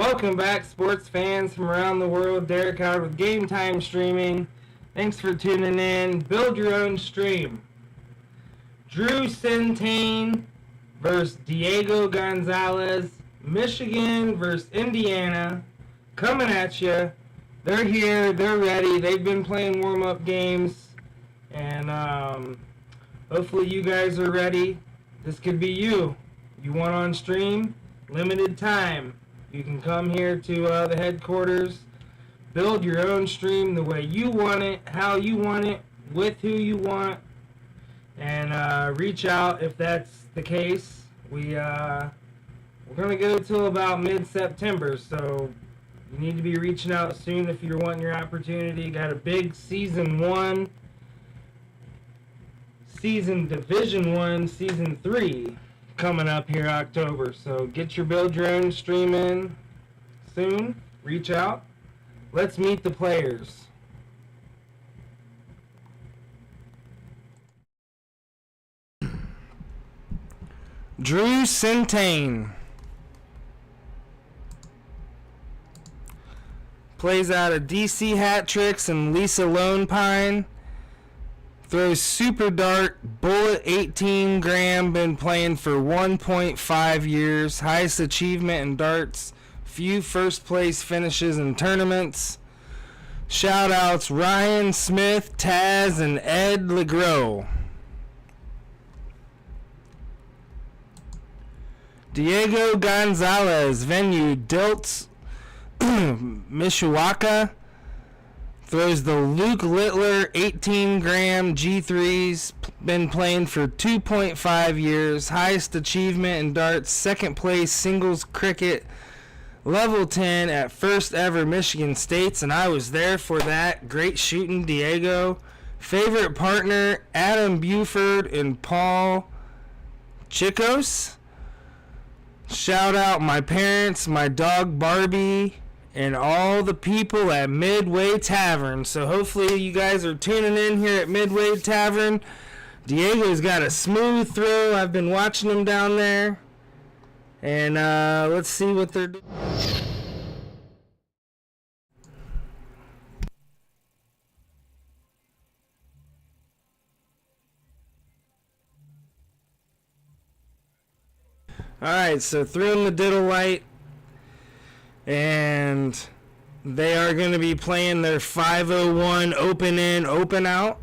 Welcome back, sports fans from around the world. Derek Howard with Game Time Streaming. Thanks for tuning in. Build your own stream. Drew Centane versus Diego Gonzalez. Michigan versus Indiana. Coming at you. They're here. They're ready. They've been playing warm-up games. And hopefully you guys are ready. This could be you. You want on stream? Limited time. You can come here to the headquarters, build your own stream the way you want it, how you want it, with who you want, and reach out if that's the case. We're going to go till about mid-September, so you need to be reaching out soon if you're wanting your opportunity. Got a big Season 1, Division 1, Season 3 coming up here October, so get your build your own stream in soon. Reach out. Let's meet the players. Drew Centane plays out of DC Hat Tricks and Lisa Lone Pine. Throws super dart, bullet 18 gram, been playing for 1.5 years. Highest achievement in darts, few first place finishes in tournaments. Shout outs Ryan Smith, Taz, and Ed LeGros. Diego Gonzalez, venue Dilts, Mishawaka. Throws the Luke Littler 18 gram G3s, been playing for 2.5 years. Highest achievement in darts, second place singles cricket, level 10 at first ever Michigan States, and I was there for that. Great shooting, Diego. Favorite partner, Adam Buford and Paul Chicos. Shout out my parents, my dog Barbie, and all the people at Midway Tavern. So hopefully you guys are tuning in here at Midway Tavern. Diego's got a smooth throw. I've been watching him down there. And let's see what they're doing. Alright, so throwing the diddle light. And they are going to be playing their 501 open in, open out,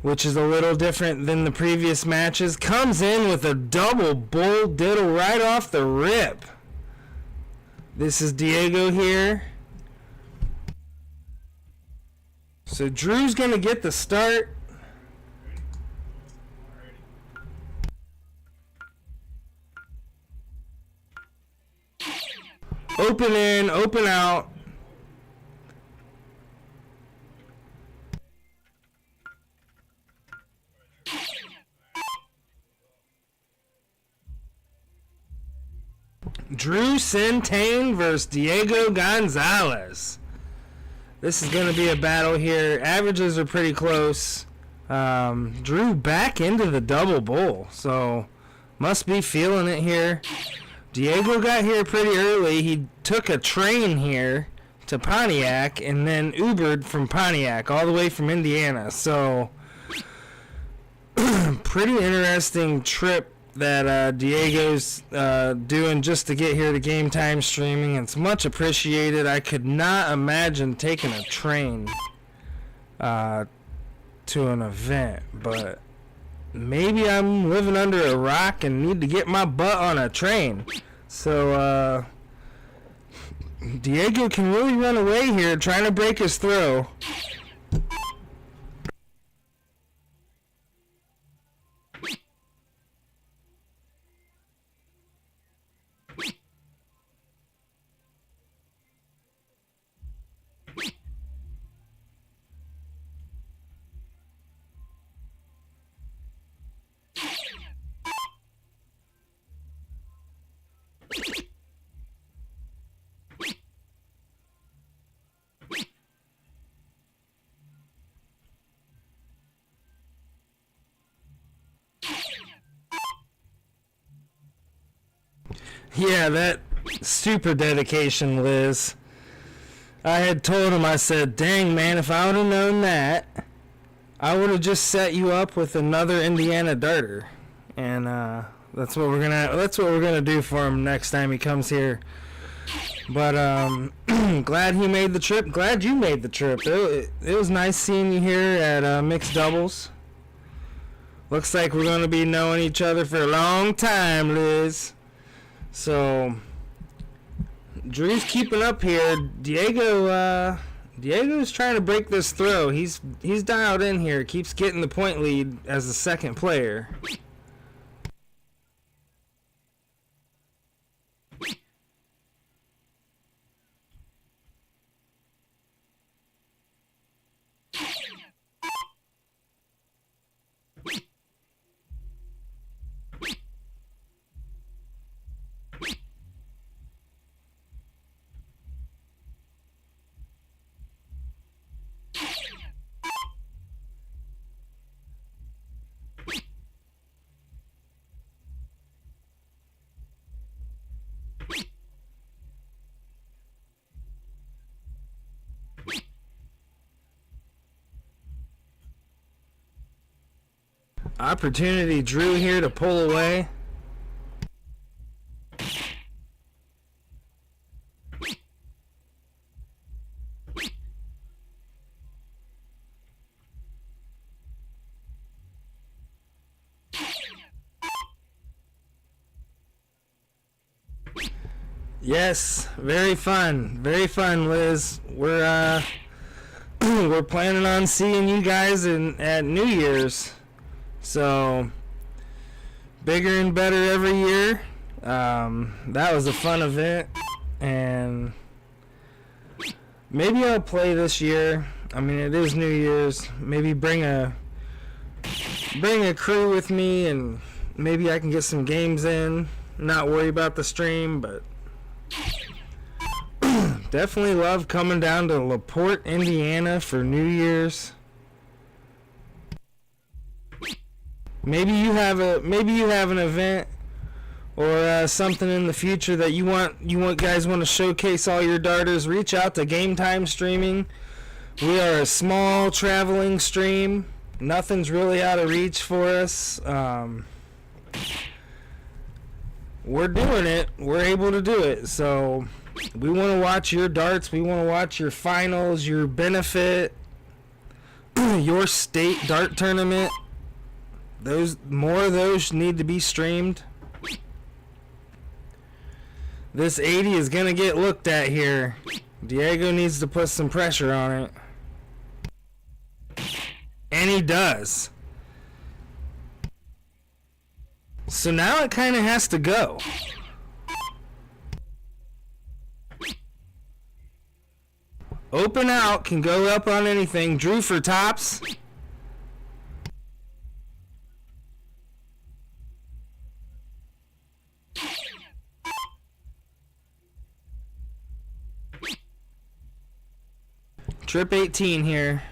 which is a little different than the previous matches. Comes in with a double bull diddle right off the rip. This is Diego here. So Drew's going to get the start. Open in, open out. Drew Centane versus Diego Gonzalez. This is going to be a battle here. Averages are pretty close. Drew back into the double bull, so must be feeling it here. Diego got here pretty early. He took a train here to Pontiac and then Ubered from Pontiac all the way from Indiana. So, pretty interesting trip that Diego's doing just to get here to Game Time Streaming. It's much appreciated. I could not imagine taking a train to an event, but maybe I'm living under a rock and need to get my butt on a train. So, Diego can really run away here trying to break his throw. Yeah, that Super dedication, Liz. I had told him, I said, dang, man, if I would have known that, I would have just set you up with another Indiana darter. And that's what we're gonna do for him next time he comes here. But glad he made the trip. Glad you made the trip. It was nice seeing you here at mixed doubles. Looks like we're gonna be knowing each other for a long time, Liz. So Drew's keeping up here. Diego's trying to break this throw. He's dialed in here. Keeps getting the point lead as the second player. Opportunity Drew here to pull away. Yes, very fun, Liz. We're we're planning on seeing you guys at New Year's. So, bigger and better every year. That was a fun event, and maybe I'll play this year. I mean, it is New Year's. Maybe bring a crew with me, and maybe I can get some games in. Not worry about the stream, but definitely love coming down to LaPorte, Indiana for New Year's. Maybe you have an event or something in the future that you guys want to showcase all your darters. Reach out to Game Time Streaming. We are a small traveling stream. Nothing's really out of reach for us. We're doing it. We're able to do it. So we want to watch your darts. We want to watch your finals, your benefit, your state dart tournament. More of those need to be streamed. This 80 is going to get looked at here. Diego needs to put some pressure on it. And he does. So now it kind of has to go. Open out, can go up on anything. Drew for tops. Trip 18 here.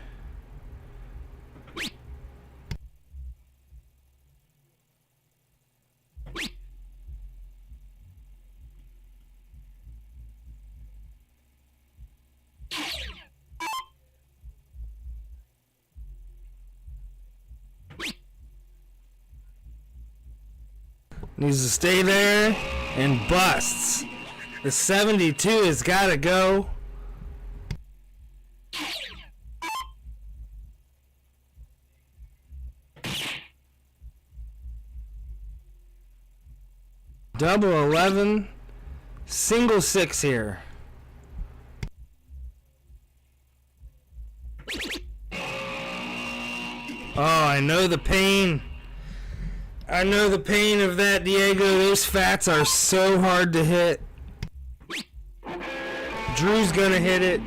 Needs to stay there and busts. The 72 has got to go. Double 11, single 6 here. Oh, I know the pain. I know the pain of that, Diego. Those fats are so hard to hit. Drew's gonna hit it.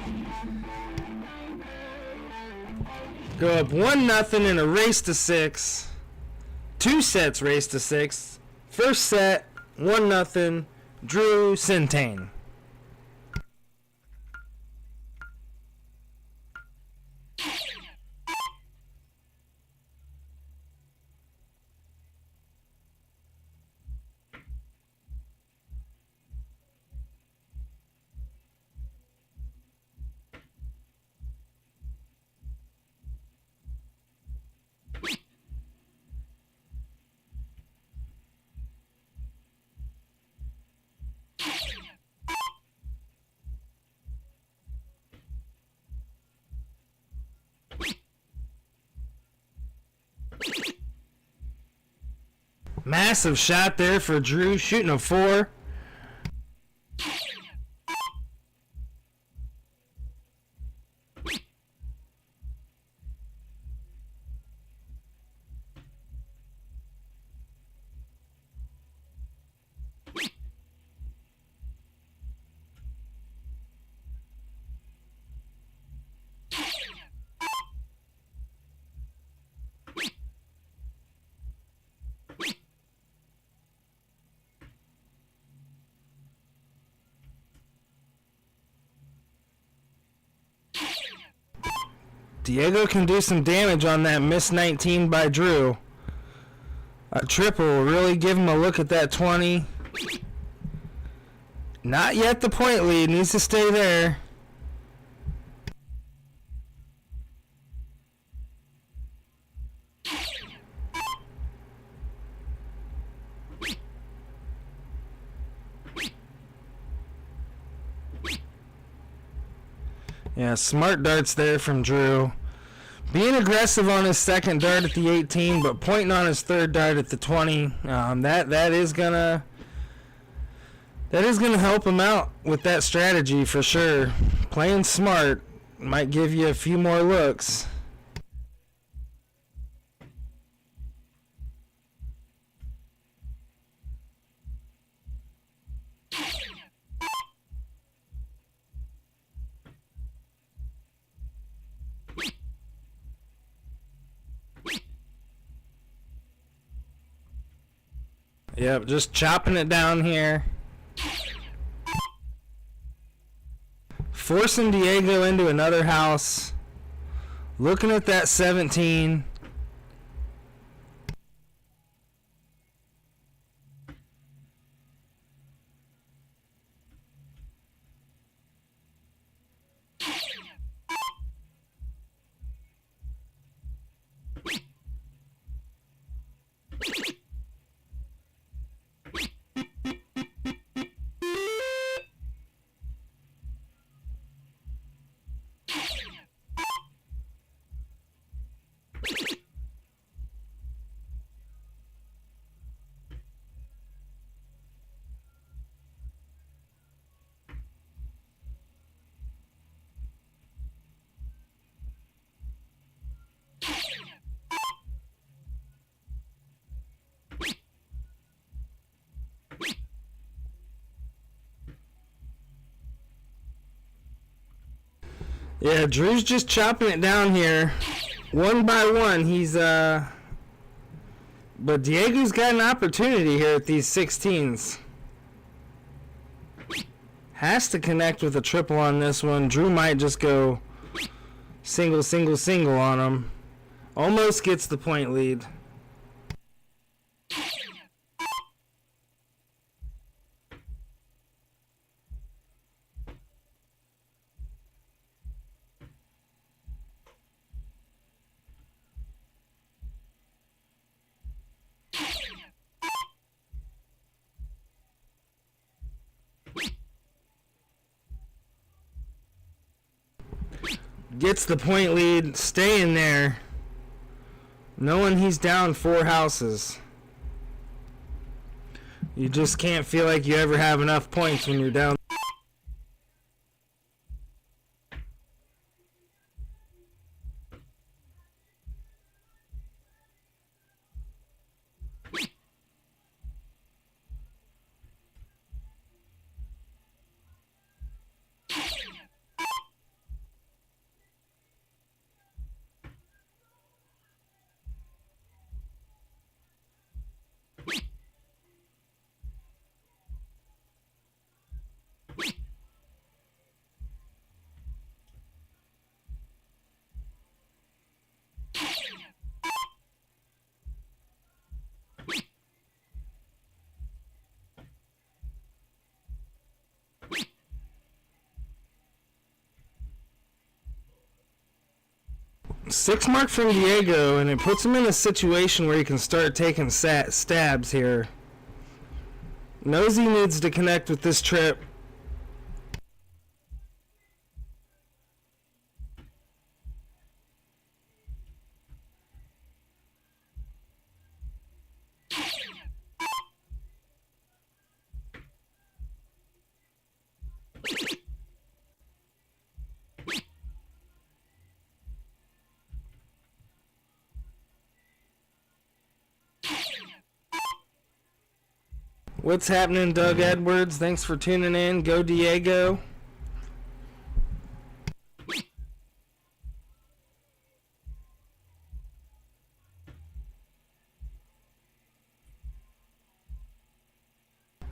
Go up 1-0 in a race to 6. 2 sets race to 6. First set, 1-0. Drew Csintyan. Massive shot there for Drew, shooting a 4. Diego can do some damage on that missed 19 by Drew. A triple will really give him a look at that 20. Not yet the point lead. Needs to stay there. Yeah, smart darts there from Drew. Being aggressive on his second dart at the 18, but pointing on his third dart at the 20. That is gonna help him out with that strategy for sure. Playing smart might give you a few more looks. Yep, just chopping it down here. Forcing Diego into another house. Looking at that 17. Yeah, Drew's just chopping it down here. One by one, but Diego's got an opportunity here at these 16s. Has to connect with a triple on this one. Drew might just go single, single, single on him. Almost gets the point lead. Gets the point lead, staying there, knowing he's down 4 houses. You just can't feel like you ever have enough points when you're down. Six mark from Diego, and it puts him in a situation where he can start taking stabs here. Knows he needs to connect with this trip. What's happening, Doug Edwards? Thanks for tuning in. Go Diego.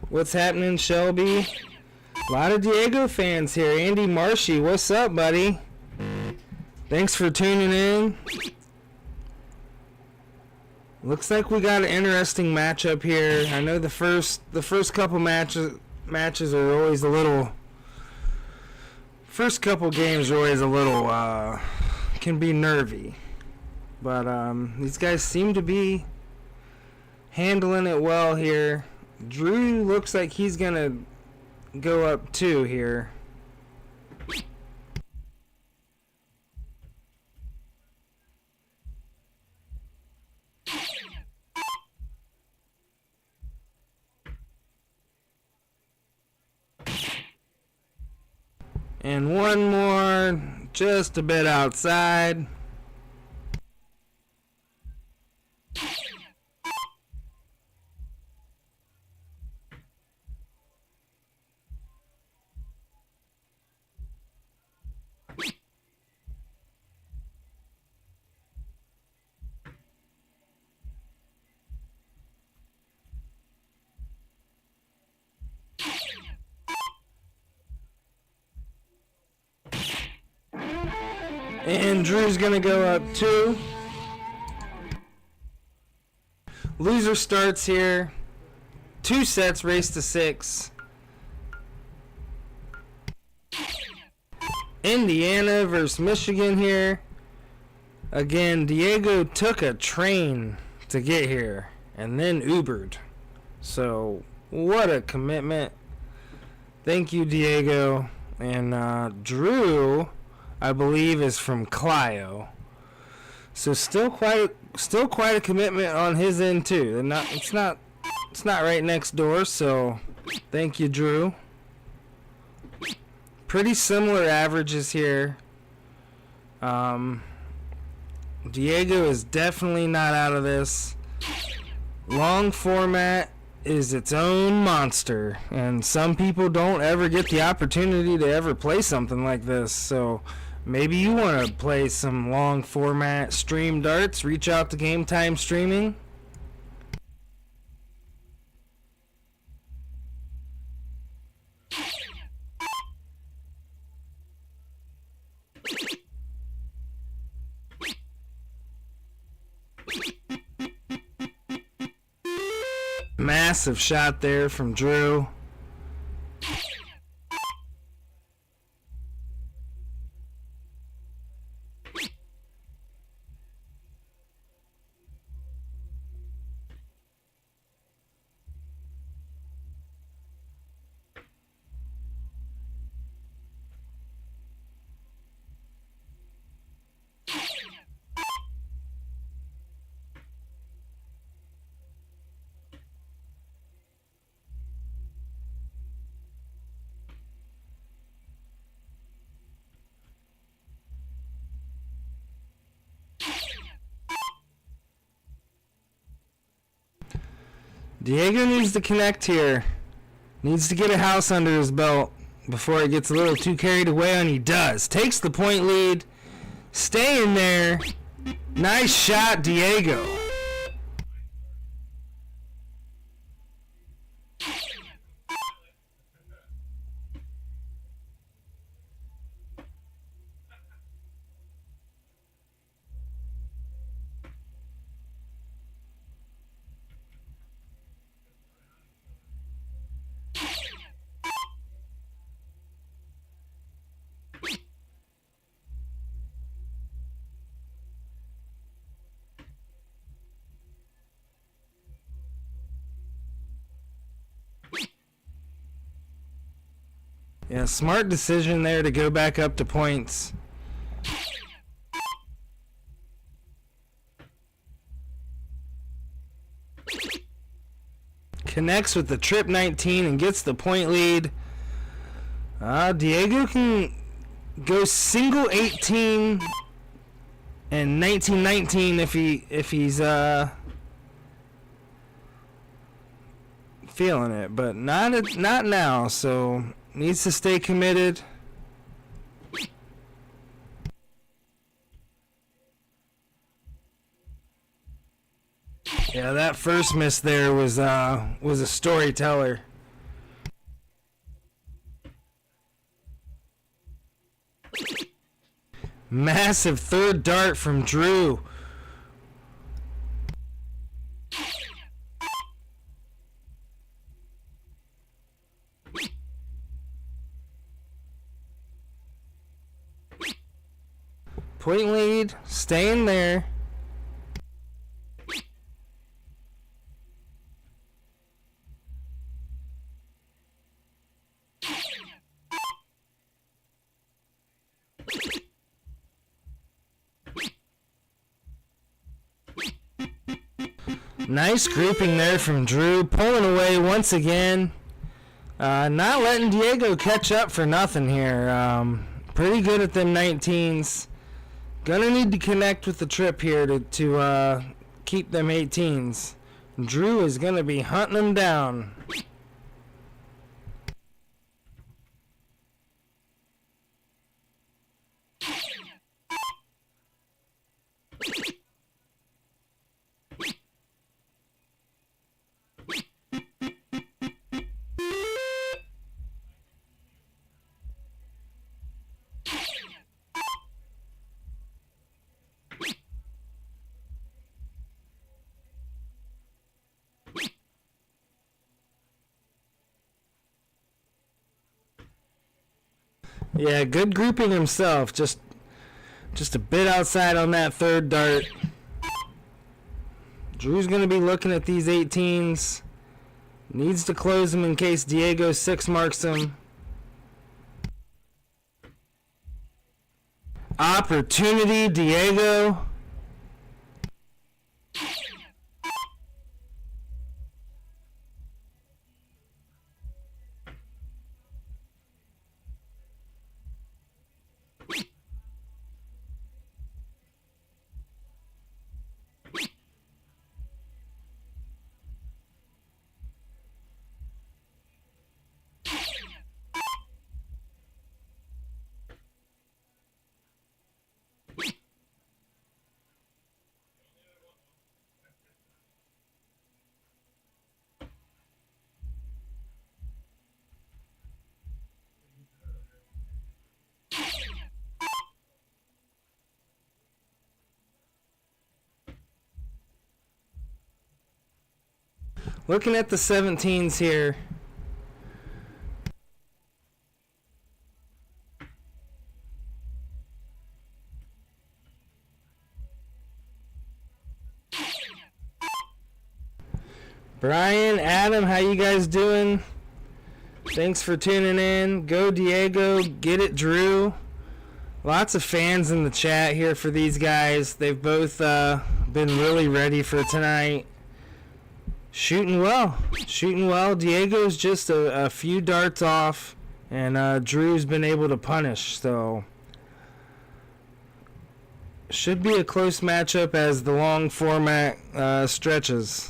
What's happening, Shelby? A lot of Diego fans here. Andy Marshy, what's up, buddy? Thanks for tuning in. Looks like we got an interesting matchup here. I know the first couple matches are always a little. First couple games are always a little can be nervy, but these guys seem to be handling it well here. Drew looks like he's gonna go up 2 here. And one more, just a bit outside. And Drew's gonna go up 2. Loser starts here. 2 sets, race to 6. Indiana versus Michigan here. Again, Diego took a train to get here and then Ubered. So, what a commitment. Thank you, Diego. And Drew, I believe, is from Clio. So still quite a commitment on his end too. And it's not right next door, so thank you, Drew. Pretty similar averages here. Diego is definitely not out of this. Long format is its own monster, and some people don't ever get the opportunity to ever play something like this. So maybe you want to play some long format stream darts. Reach out to Game Time Streaming. Massive shot there from Drew. Diego needs to connect here. Needs to get a house under his belt before it gets a little too carried away, and he does. Takes the point lead. Stay in there. Nice shot, Diego. Yeah, smart decision there to go back up to points. Connects with the trip 19 and gets the point lead. Diego can go single 18 and 19-19 if he's feeling it, but not now. So needs to stay committed. Yeah, that first miss there was a storyteller. Massive third dart from Drew. Point lead, staying there. Nice grouping there from Drew, pulling away once again. Not letting Diego catch up for nothing here. Pretty good at them 19s. Gonna need to connect with the trip here to keep them 18s. Drew is gonna be hunting them down. Yeah, good grouping himself. Just a bit outside on that third dart. Drew's going to be looking at these 18s. Needs to close them in case Diego 6 marks him. Opportunity, Diego. Looking at the 17s here. Brian, Adam, how you guys doing? Thanks for tuning in. Go Diego, get it Drew. Lots of fans in the chat here for these guys. They've both been really ready for tonight. Shooting well. Diego's just a few darts off, and Drew's been able to punish. So should be a close matchup as the long format stretches.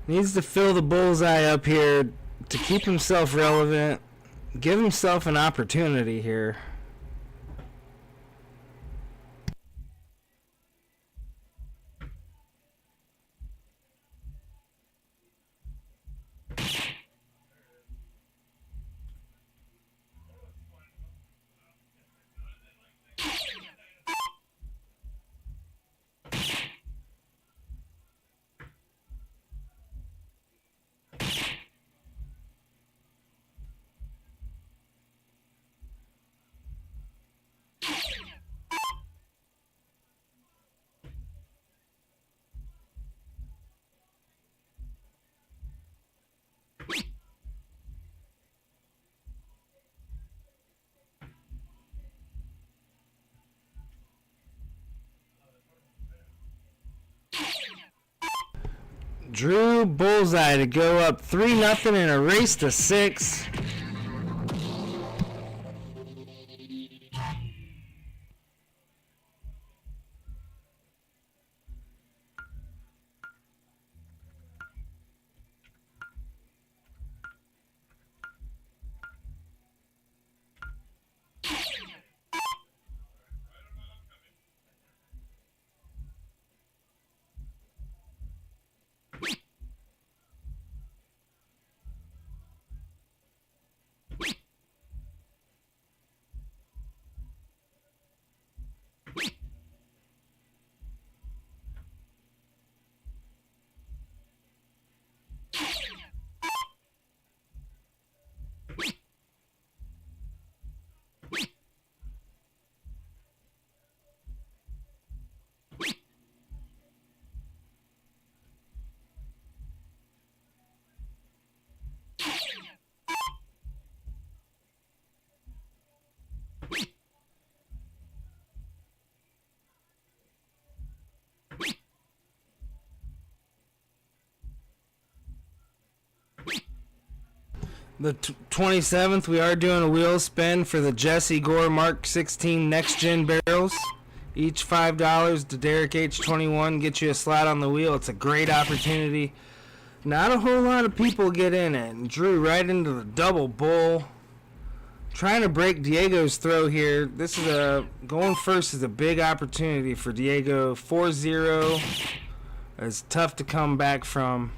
Needs to fill the bullseye up here to keep himself relevant. Give himself an opportunity here. Drew bullseye to go up 3-0 in a race to 6. The 27th, we are doing a wheel spin for the Jesse Gore Mark 16 Next Gen barrels. Each $5 to Derek H21 get you a slot on the wheel. It's a great opportunity. Not a whole lot of people get in it. And Drew right into the double bull. Trying to break Diego's throw here. This is going first is a big opportunity for Diego. 4-0 is tough to come back from.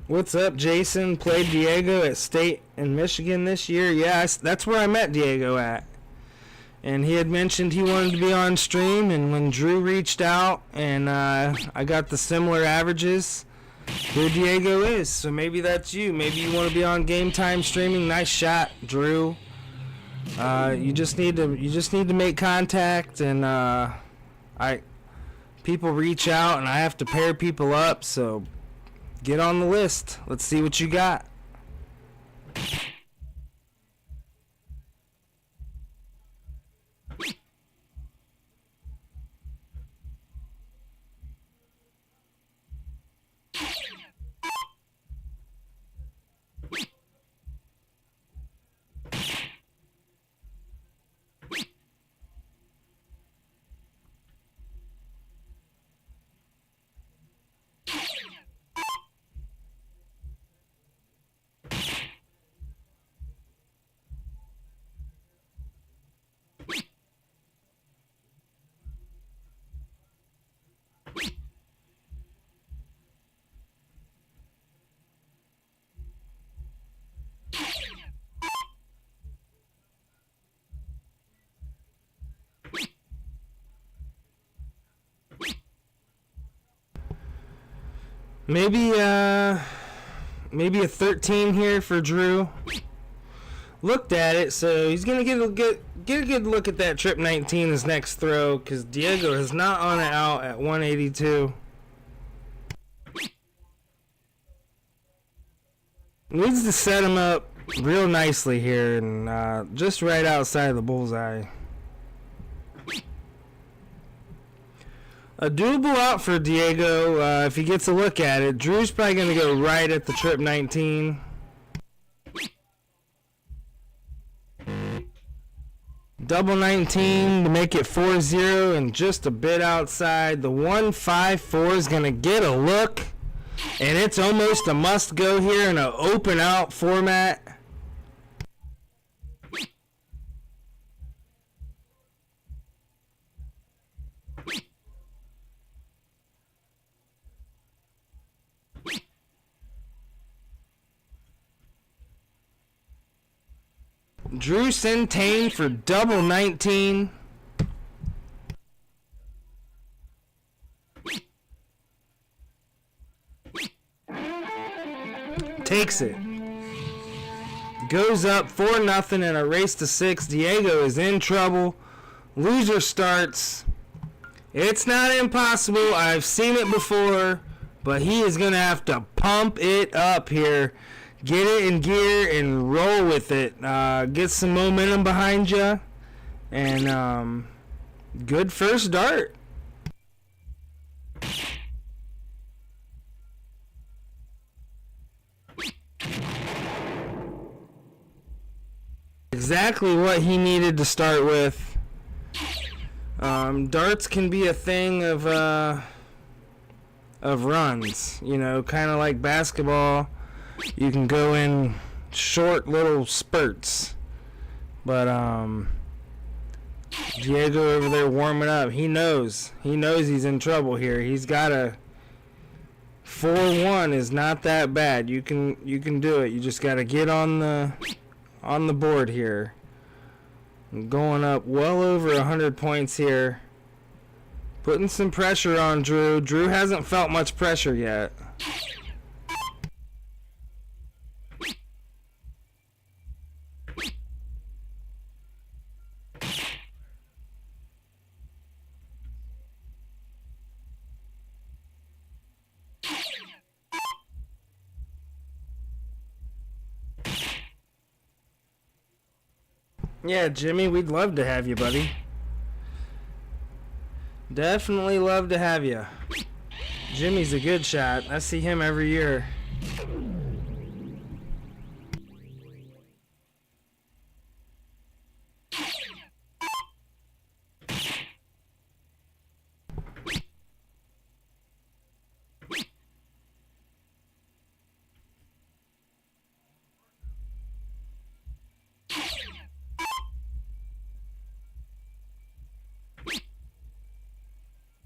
What's up, Jason? Played Diego at State in Michigan this year. Yeah, that's where I met Diego at. And he had mentioned he wanted to be on stream, and when Drew reached out and I got the similar averages, here Diego is. So maybe that's you. Maybe you want to be on Game Time streaming. Nice shot, Drew. You just need to make contact, and people reach out, and I have to pair people up. So get on the list. Let's see what you got. Maybe maybe a 13 here for Drew. Looked at it, so he's gonna get a good look at that trip 19 his next throw, because Diego is not on it out at 182. Needs to set him up real nicely here, and just right outside the bullseye. A doable out for Diego if he gets a look at it. Drew's probably going to go right at the trip 19. Double 19 to make it 4-0 and just a bit outside. The 1-5-4 is going to get a look, and it's almost a must go here in an open out format. Drew Csintyan for double 19. Takes it. Goes up 4-0 in a race to 6. Diego is in trouble. Loser starts. It's not impossible. I've seen it before, but he is going to have to pump it up here. Get it in gear and roll with it. Get some momentum behind you. And good first dart. Exactly what he needed to start with. Darts can be a thing of runs. You know, kind of like basketball. You can go in short little spurts. But Diego over there warming up. He knows he's in trouble here. He's got a 4-1 is not that bad. You can do it. You just got to get on the board here. Going up well over 100 points here. Putting some pressure on Drew. Drew hasn't felt much pressure yet. Yeah, Jimmy, we'd love to have you, buddy. Definitely love to have you. Jimmy's a good shot. I see him every year.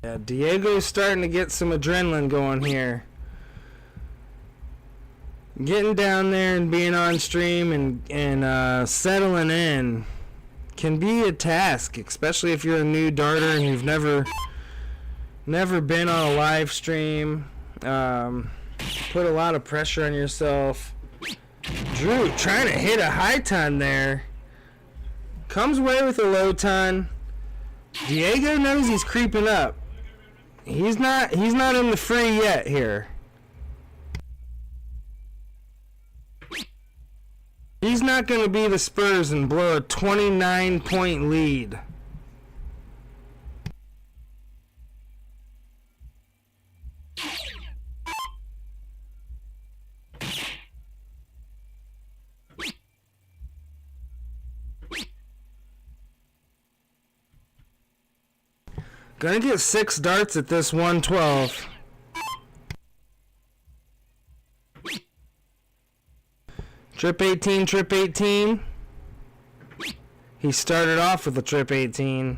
Yeah, Diego's starting to get some adrenaline going here. Getting down there and being on stream and settling in can be a task, especially if you're a new darter and you've never been on a live stream. Put a lot of pressure on yourself. Drew trying to hit a high ton there. Comes away with a low ton. Diego knows he's creeping up. He's not in the free yet here. He's not going to be the Spurs and blow a 29-point lead. Gonna get 6 darts at this 112. Trip 18, trip 18. He started off with a trip 18.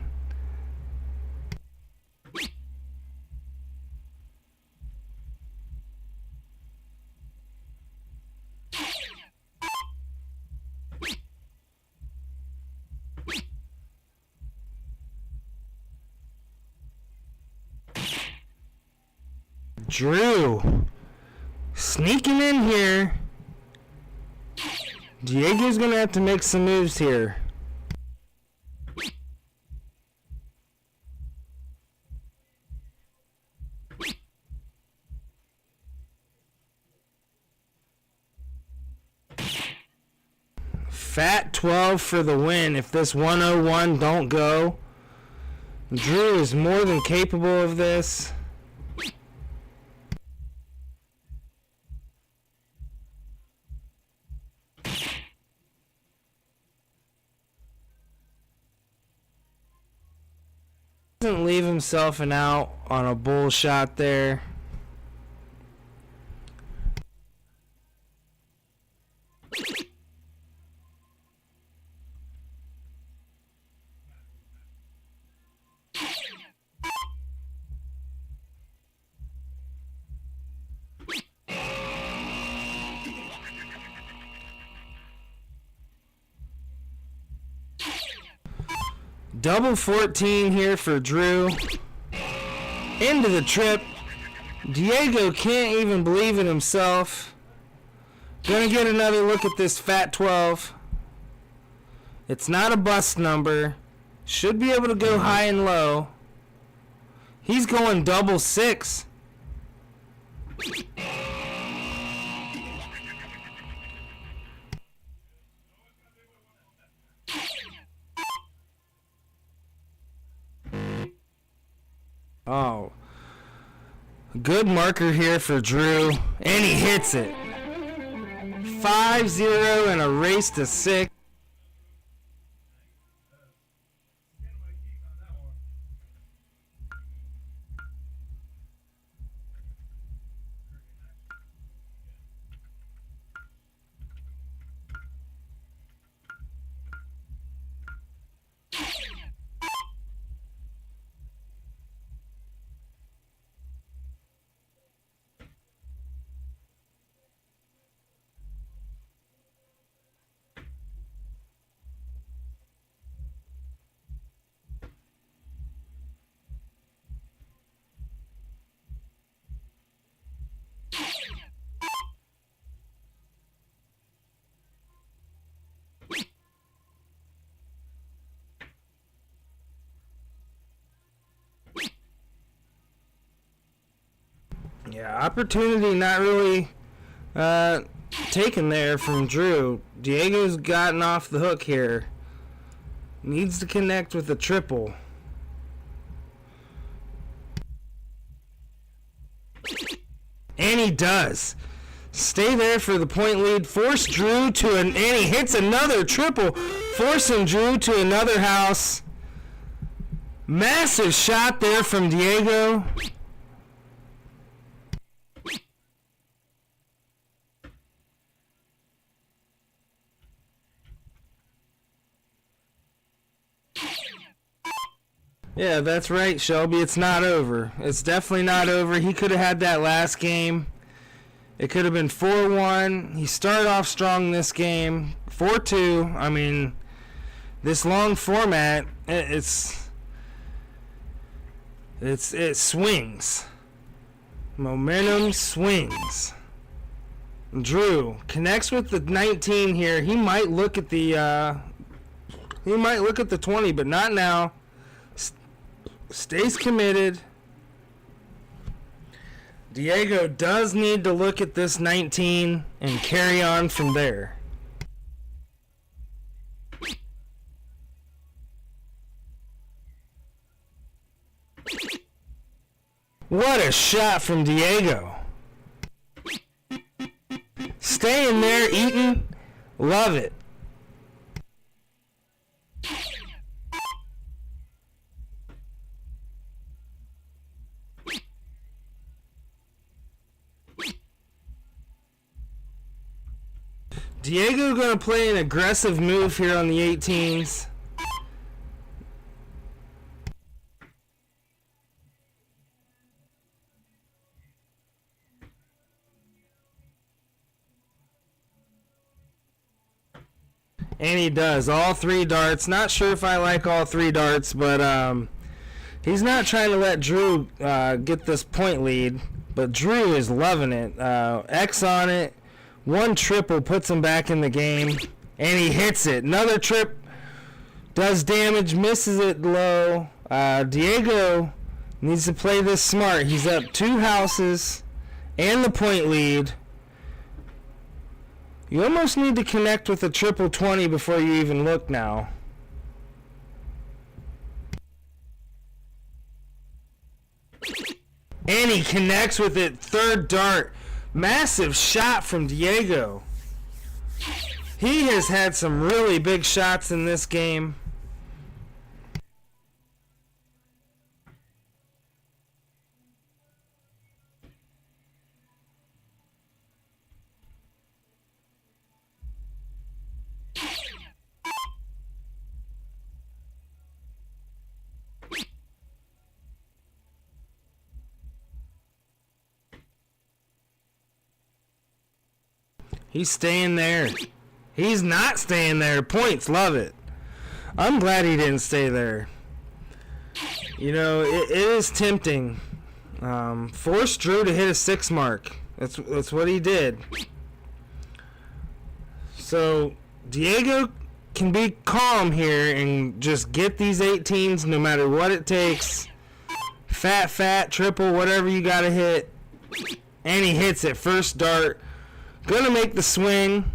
Drew Sneaking in here. Diego's going to have to make some moves here. Fat 12 for the win. If this 101 don't go, Drew is more than capable of this. Doesn't leave himself an out on a bull shot there. Double 14 here for Drew. Into the trip. Diego can't even believe it himself. Gonna get another look at this fat 12. It's not a bust number. Should be able to go high and low. He's going double 6. Oh, good marker here for Drew, and he hits it. 5-0 and a race to 6. Yeah, opportunity not really taken there from Drew. Diego's gotten off the hook here. Needs to connect with a triple. And he does. Stay there for the point lead. Force Drew to and he hits another triple, forcing Drew to another house. Massive shot there from Diego. Yeah, that's right, Shelby. It's not over. It's definitely not over. He could have had that last game. It could have been 4-1. He started off strong this game. 4-2. I mean, this long format, it swings. Momentum swings. Drew connects with the 19 here. He might look at the 20, but not now. Stays committed. Diego does need to look at this 19 and carry on from there. What a shot from Diego. Staying there, eating. Love it. Diego going to play an aggressive move here on the 18s. And he does. All 3 darts. Not sure if I like all 3 darts, but he's not trying to let Drew get this point lead. But Drew is loving it. X on it. One triple puts him back in the game. And he hits it. Another trip does damage, misses it low. Diego needs to play this smart. He's up 2 houses and the point lead. You almost need to connect with a triple 20 before you even look now. And he connects with it. Third dart. Massive shot from Diego. He has had some really big shots in this game. He's staying there. He's not staying there. Points, love it. I'm glad he didn't stay there. You know, it is tempting. Force Drew to hit a 6 mark. That's what he did. So Diego can be calm here and just get these 18s no matter what it takes. Fat, triple, whatever you gotta hit. And he hits it. First dart. Gonna make the swing.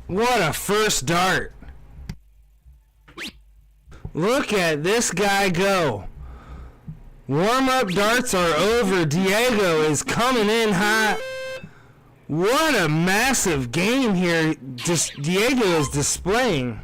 What a first dart. Look at this guy go. Warm-up darts are over. Diego is coming in hot. What a massive game here Diego is displaying.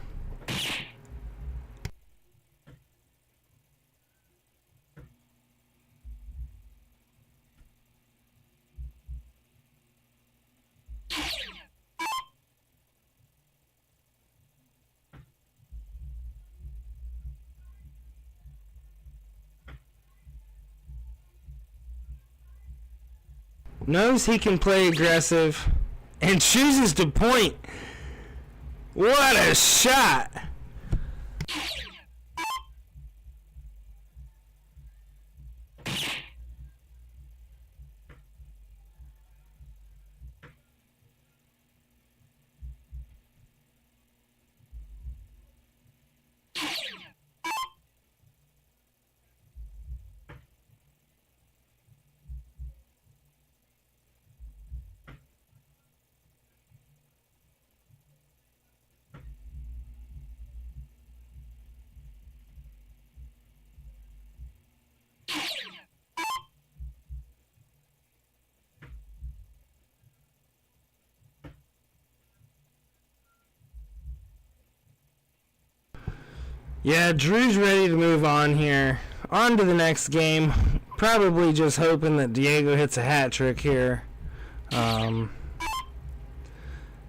Knows he can play aggressive and chooses to point. What a shot. Yeah, Drew's ready to move on here. On to the next game. Probably just hoping that Diego hits a hat trick here.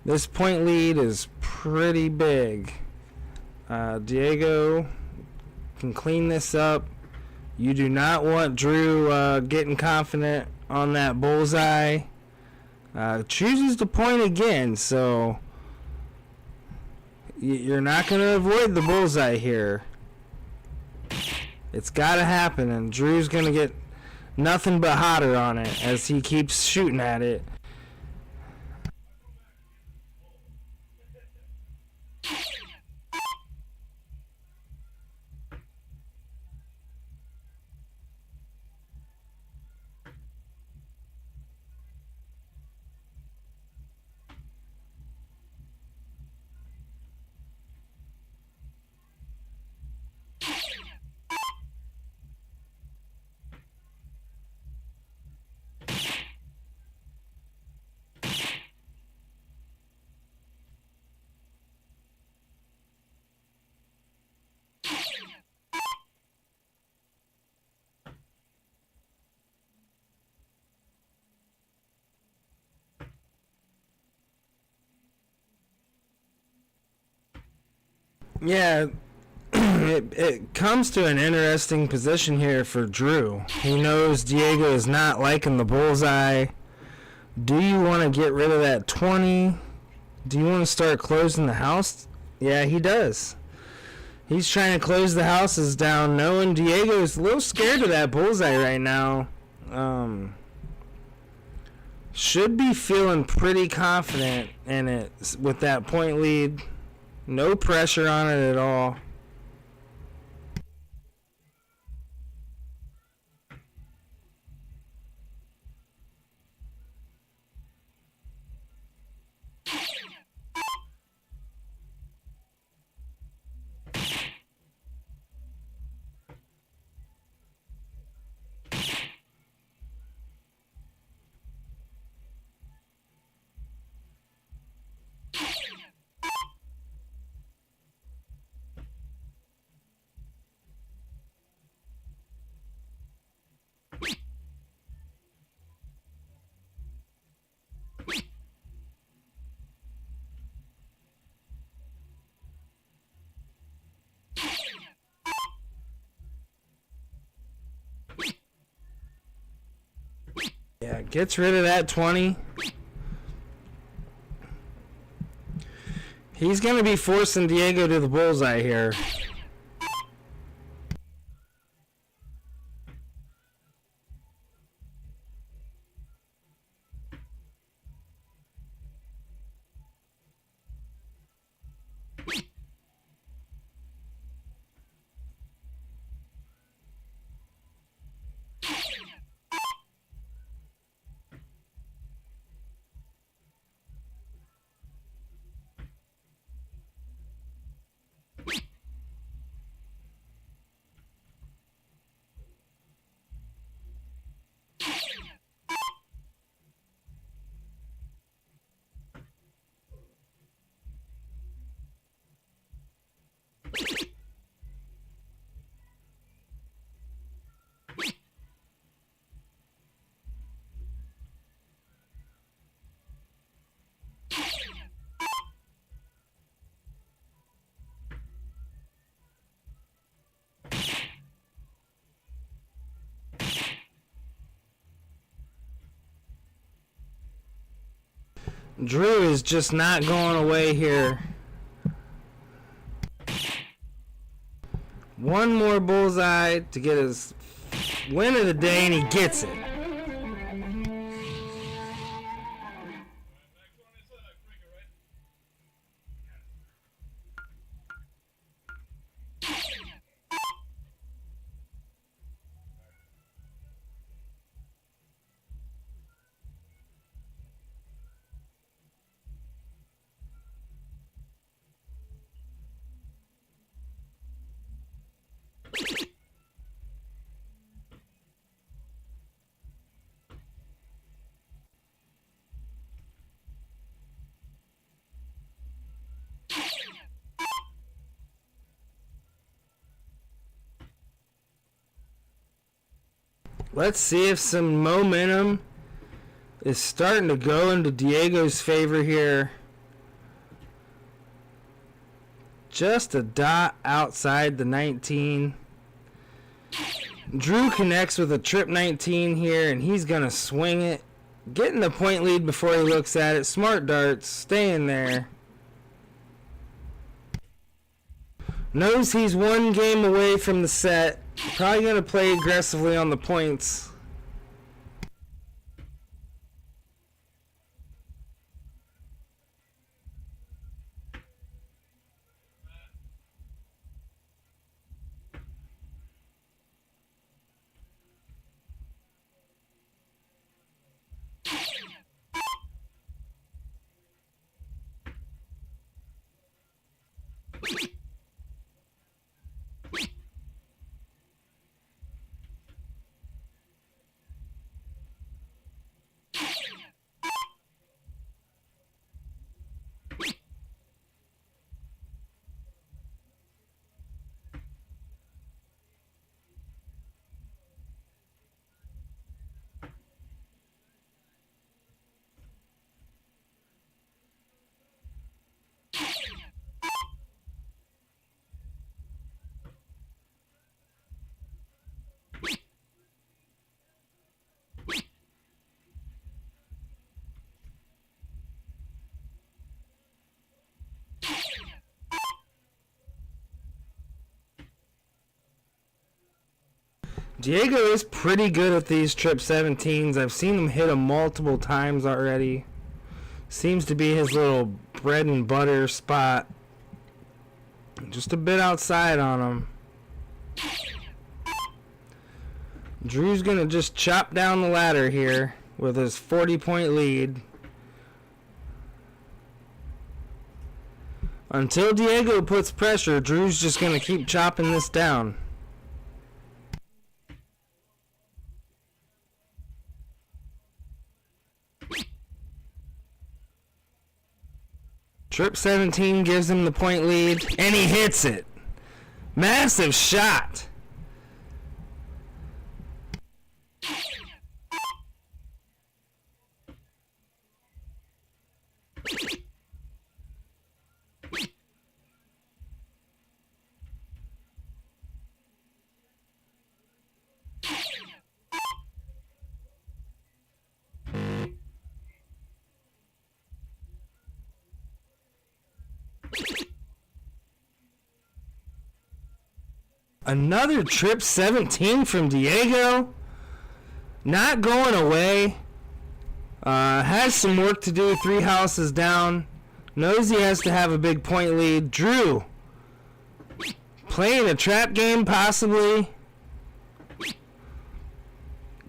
This point lead is pretty big. Diego can clean this up. You do not want Drew getting confident on that bullseye. Chooses to point again, so you're not going to avoid the bullseye here. It's got to happen, and Drew's going to get nothing but hotter on it as he keeps shooting at it. Yeah, it comes to an interesting position here for Drew. He knows Diego is not liking the bullseye. Do you want to get rid of that 20? Do you want to start closing the house? Yeah, he does. He's trying to close the houses down, knowing Diego is a little scared of that bullseye right now. Should be feeling pretty confident in it with that point lead. No pressure on it at all. Yeah, gets rid of that 20. He's going to be forcing Diego to the bullseye here. Drew is just not going away here. One more bullseye to get his win of the day, and he gets it. Let's see if some momentum is starting to go into Diego's favor here. Just a dot outside the 19. Drew connects with a trip 19 here, and he's going to swing it. Getting the point lead before he looks at it. Smart darts, staying there. Knows he's one game away from the set. Probably going to play aggressively on the points. Diego is pretty good at these trip 17s. I've seen him hit them multiple times already. Seems to be his little bread and butter spot. Just a bit outside on him. Drew's going to just chop down the ladder here with his 40-point lead. Until Diego puts pressure, Drew's just going to keep chopping this down. Trip 17 gives him the point lead, and he hits it. Massive shot. Another trip 17 from Diego. Not going away. Has some work to do, 3 houses down. Knows he has to have a big point lead. Drew playing a trap game possibly.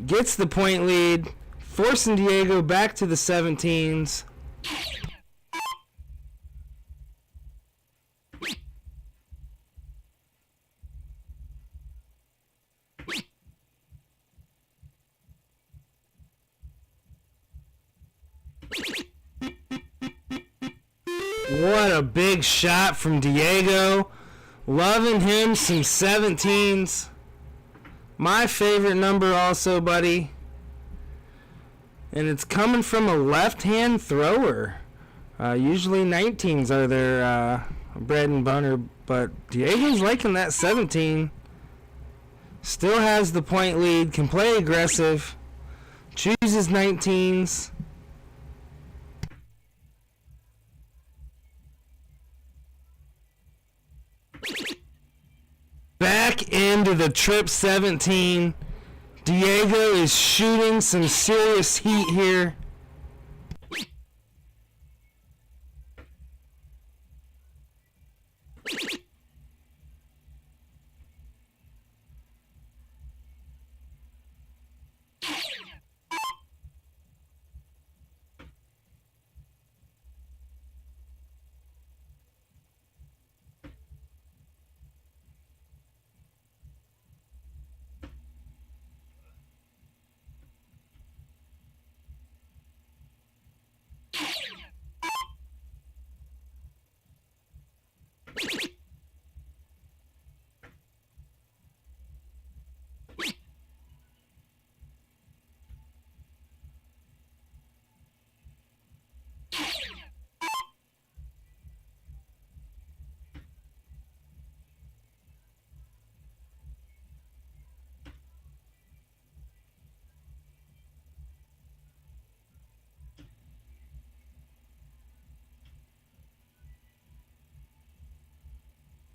Gets the point lead, forcing Diego back to the 17s. What a big shot from Diego. Loving him some 17s. My favorite number also, buddy. And it's coming from a left-hand thrower. Usually 19s are their bread and butter, but Diego's liking that 17. Still has the point lead, can play aggressive. Chooses 19s. Back into the trip 17. Diego is shooting some serious heat here.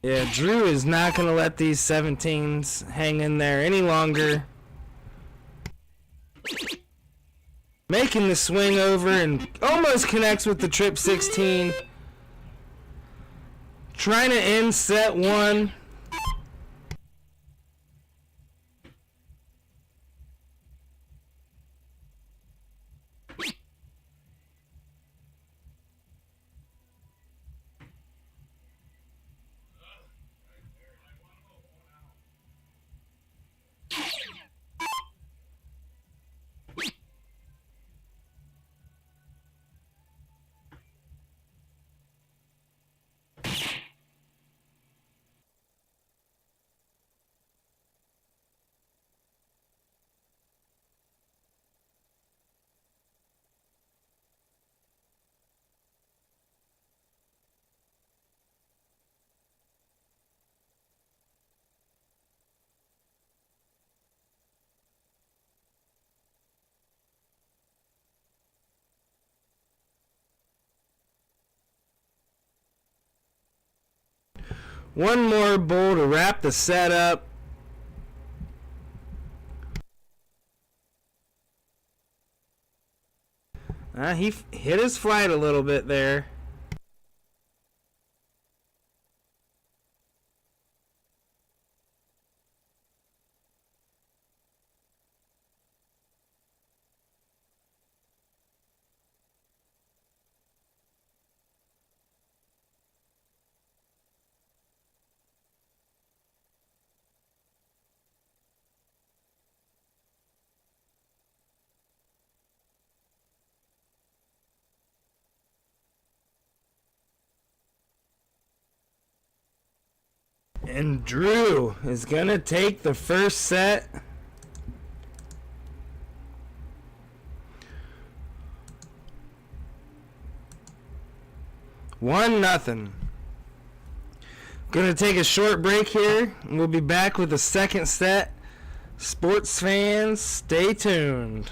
Yeah, Drew is not going to let these 17s hang in there any longer. Making the swing over and almost connects with the trip 16. Trying to end set 1. One more bowl to wrap the set up. He hit his flight a little bit there. And Drew is going to take the first set. One nothing. Going to take a short break here, and we'll be back with the second set. Sports fans, stay tuned.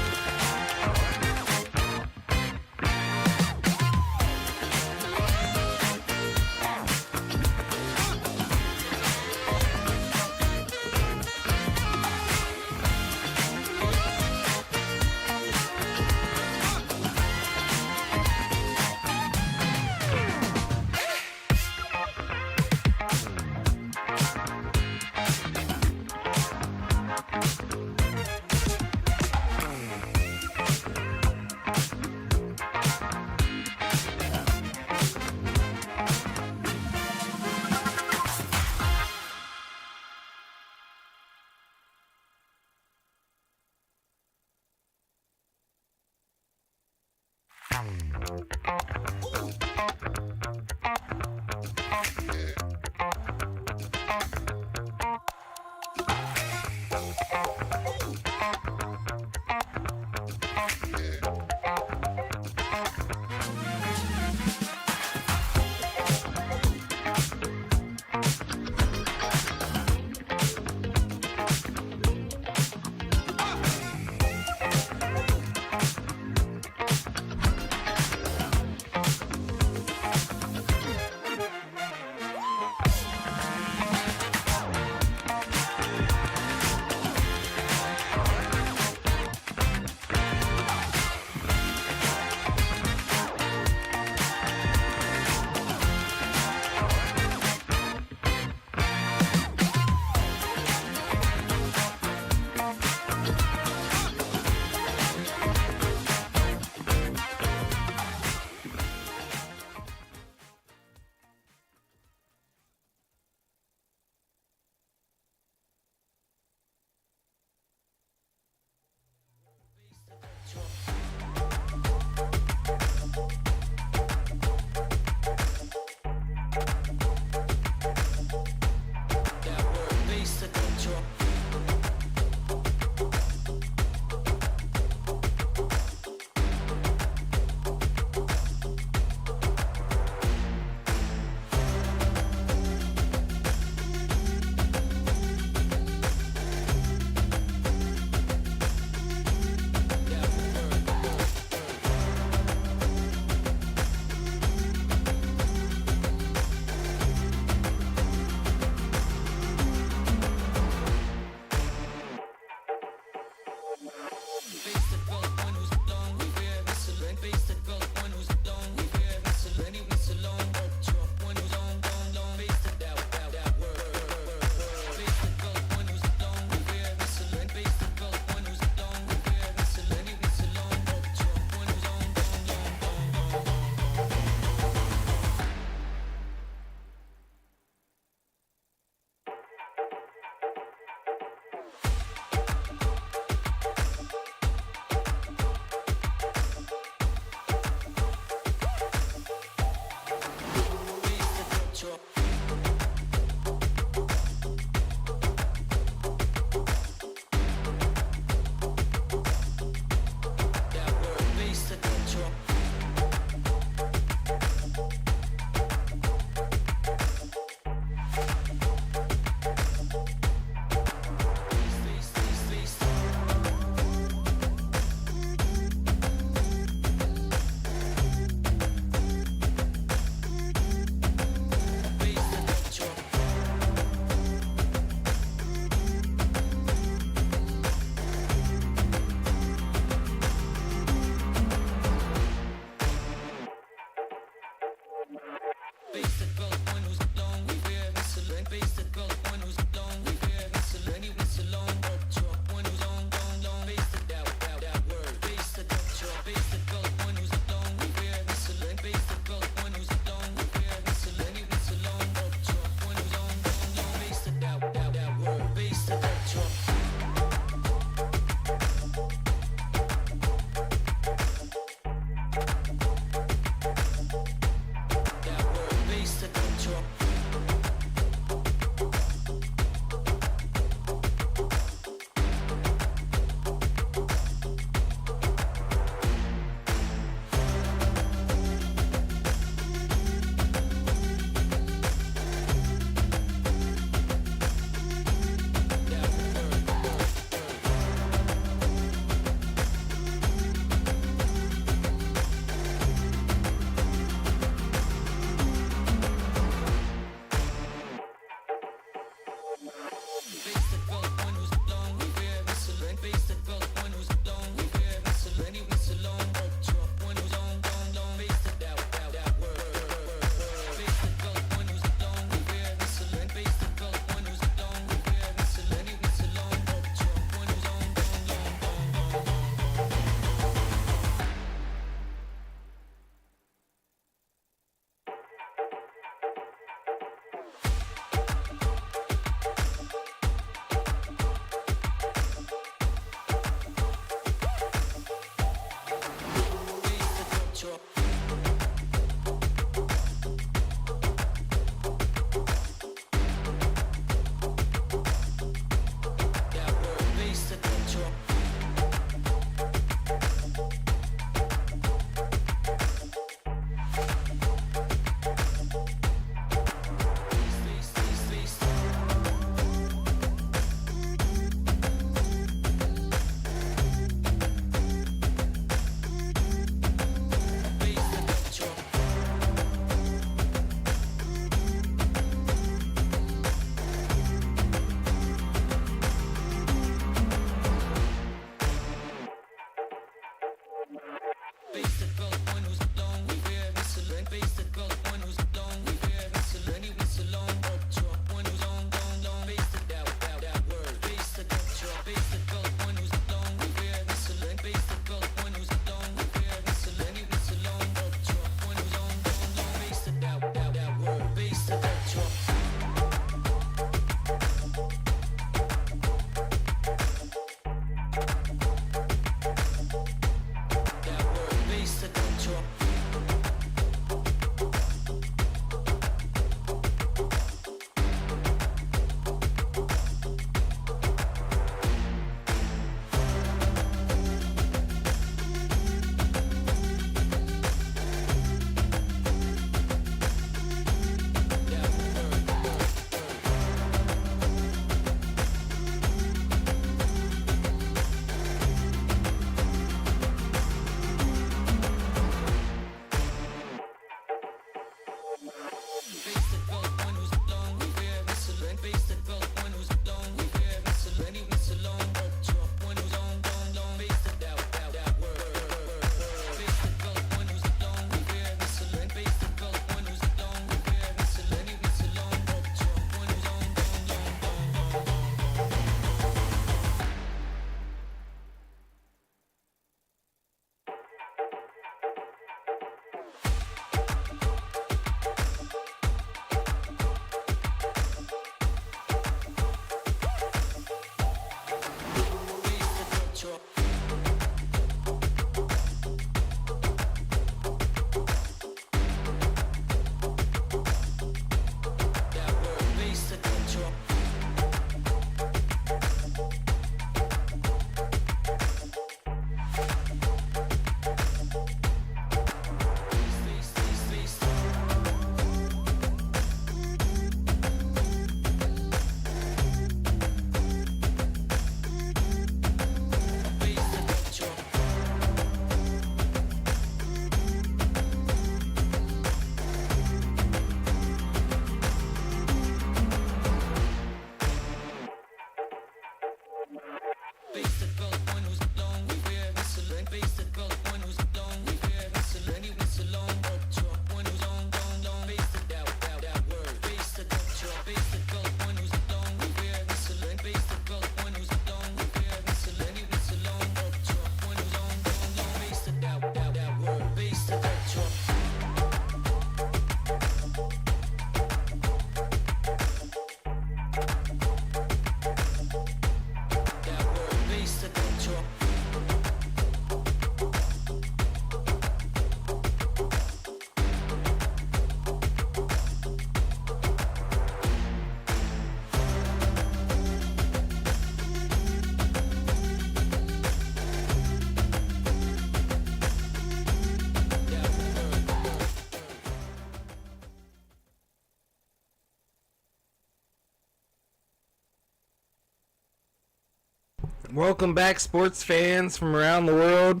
Welcome back, sports fans from around the world.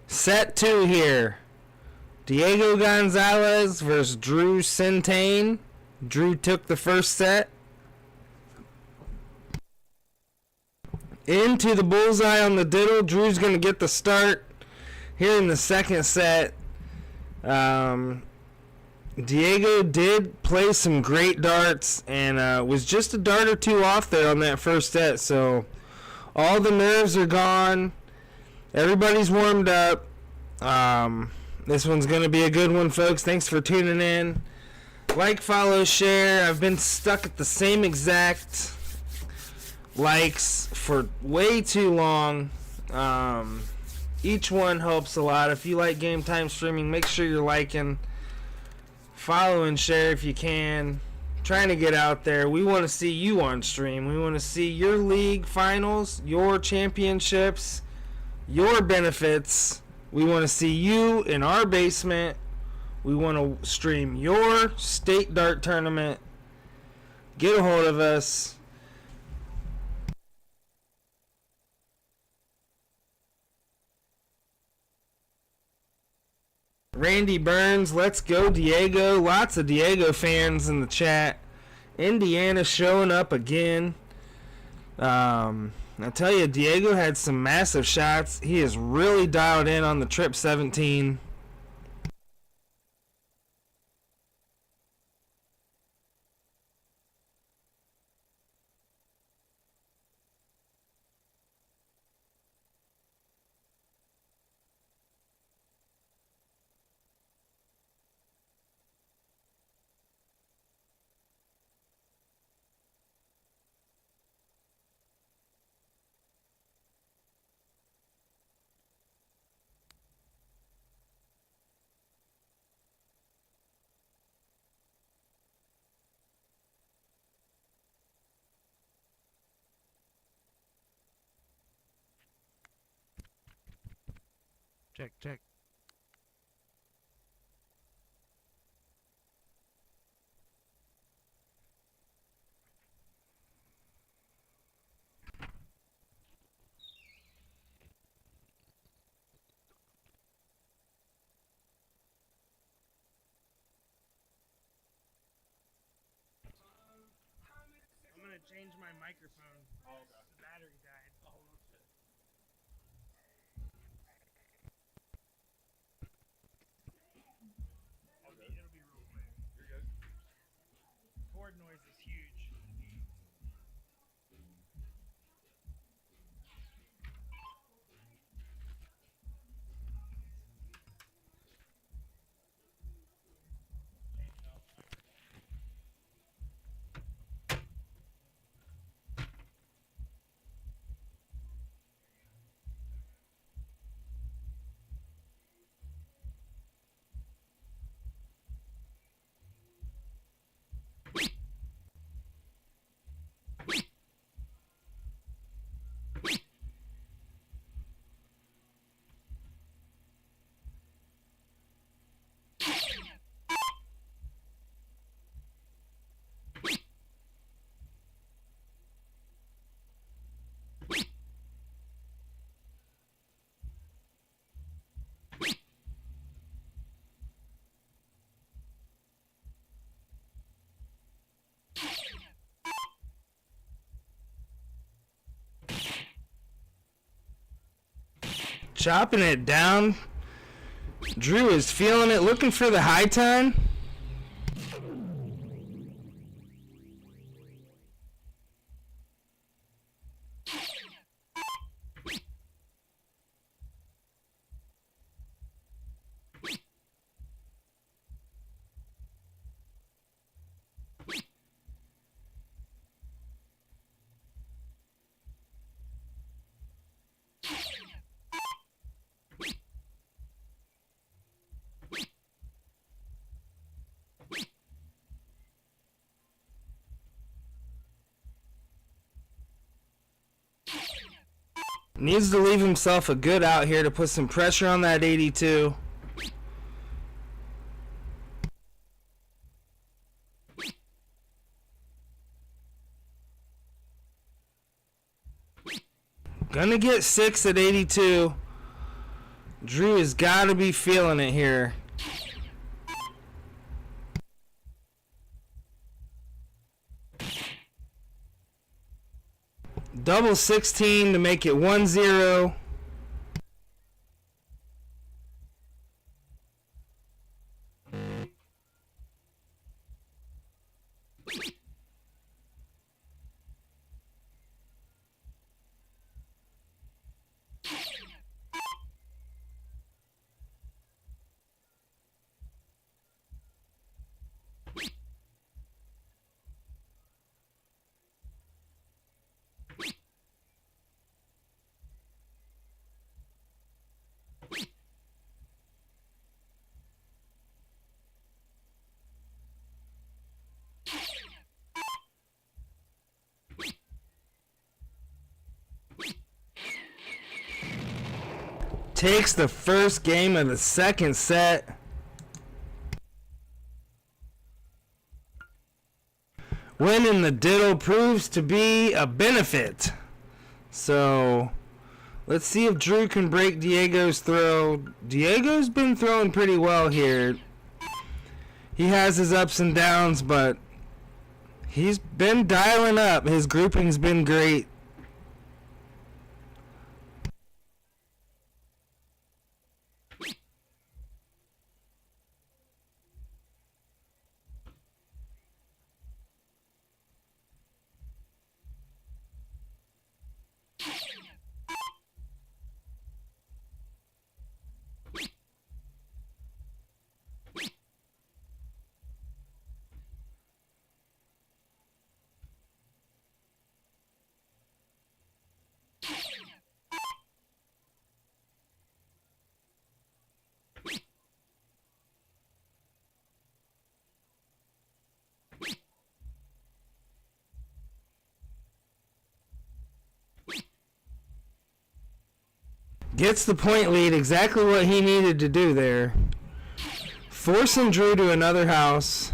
Set 2 here. Diego Gonzalez versus Drew Csintyan. Drew took the first set. Into the bullseye on the diddle. Drew's going to get the start here in the second set. Diego did play some great darts and was just a dart or two off there on that first set. So all the nerves are gone. Everybody's warmed up. This one's going to be a good one, folks. Thanks for tuning in. Like, follow, share. I've been stuck at the same exact likes for way too long. Each one helps a lot. If you like Game Time Streaming, make sure you're liking, follow, and share if you can. Trying to get out there. We want to see you on stream. We want to see your league finals, your championships, your benefits. We want to see you in our basement. We want to stream your state dart tournament. Get a hold of us. Randy Burns, let's go Diego. Lots of Diego fans in the chat. Indiana showing up again. I tell you, Diego had some massive shots. He is really dialed in on the Trip 17. Check. I'm going to change my microphone. The battery died. It'll be real quick. You're good. Cord noise is huge. Chopping it down. Drew is feeling it, looking for the high time. Needs to leave himself a good out here to put some pressure on that 82. Gonna get 6 at 82. Drew has got to be feeling it here. Double 16 to make it 1-0. Takes the first game of the second set. Winning the diddle proves to be a benefit. So let's see if Drew can break Diego's throw. Diego's been throwing pretty well here. He has his ups and downs, but he's been dialing up. His grouping's been great. Gets the point lead, exactly what he needed to do there. Forcing Drew to another house.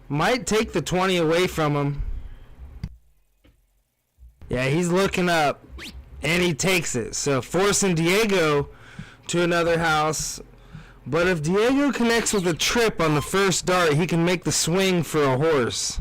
Might take the 20 away from him. Yeah, he's looking up, and he takes it. So forcing Diego to another house. But if Diego connects with a trip on the first dart, he can make the swing for a horse.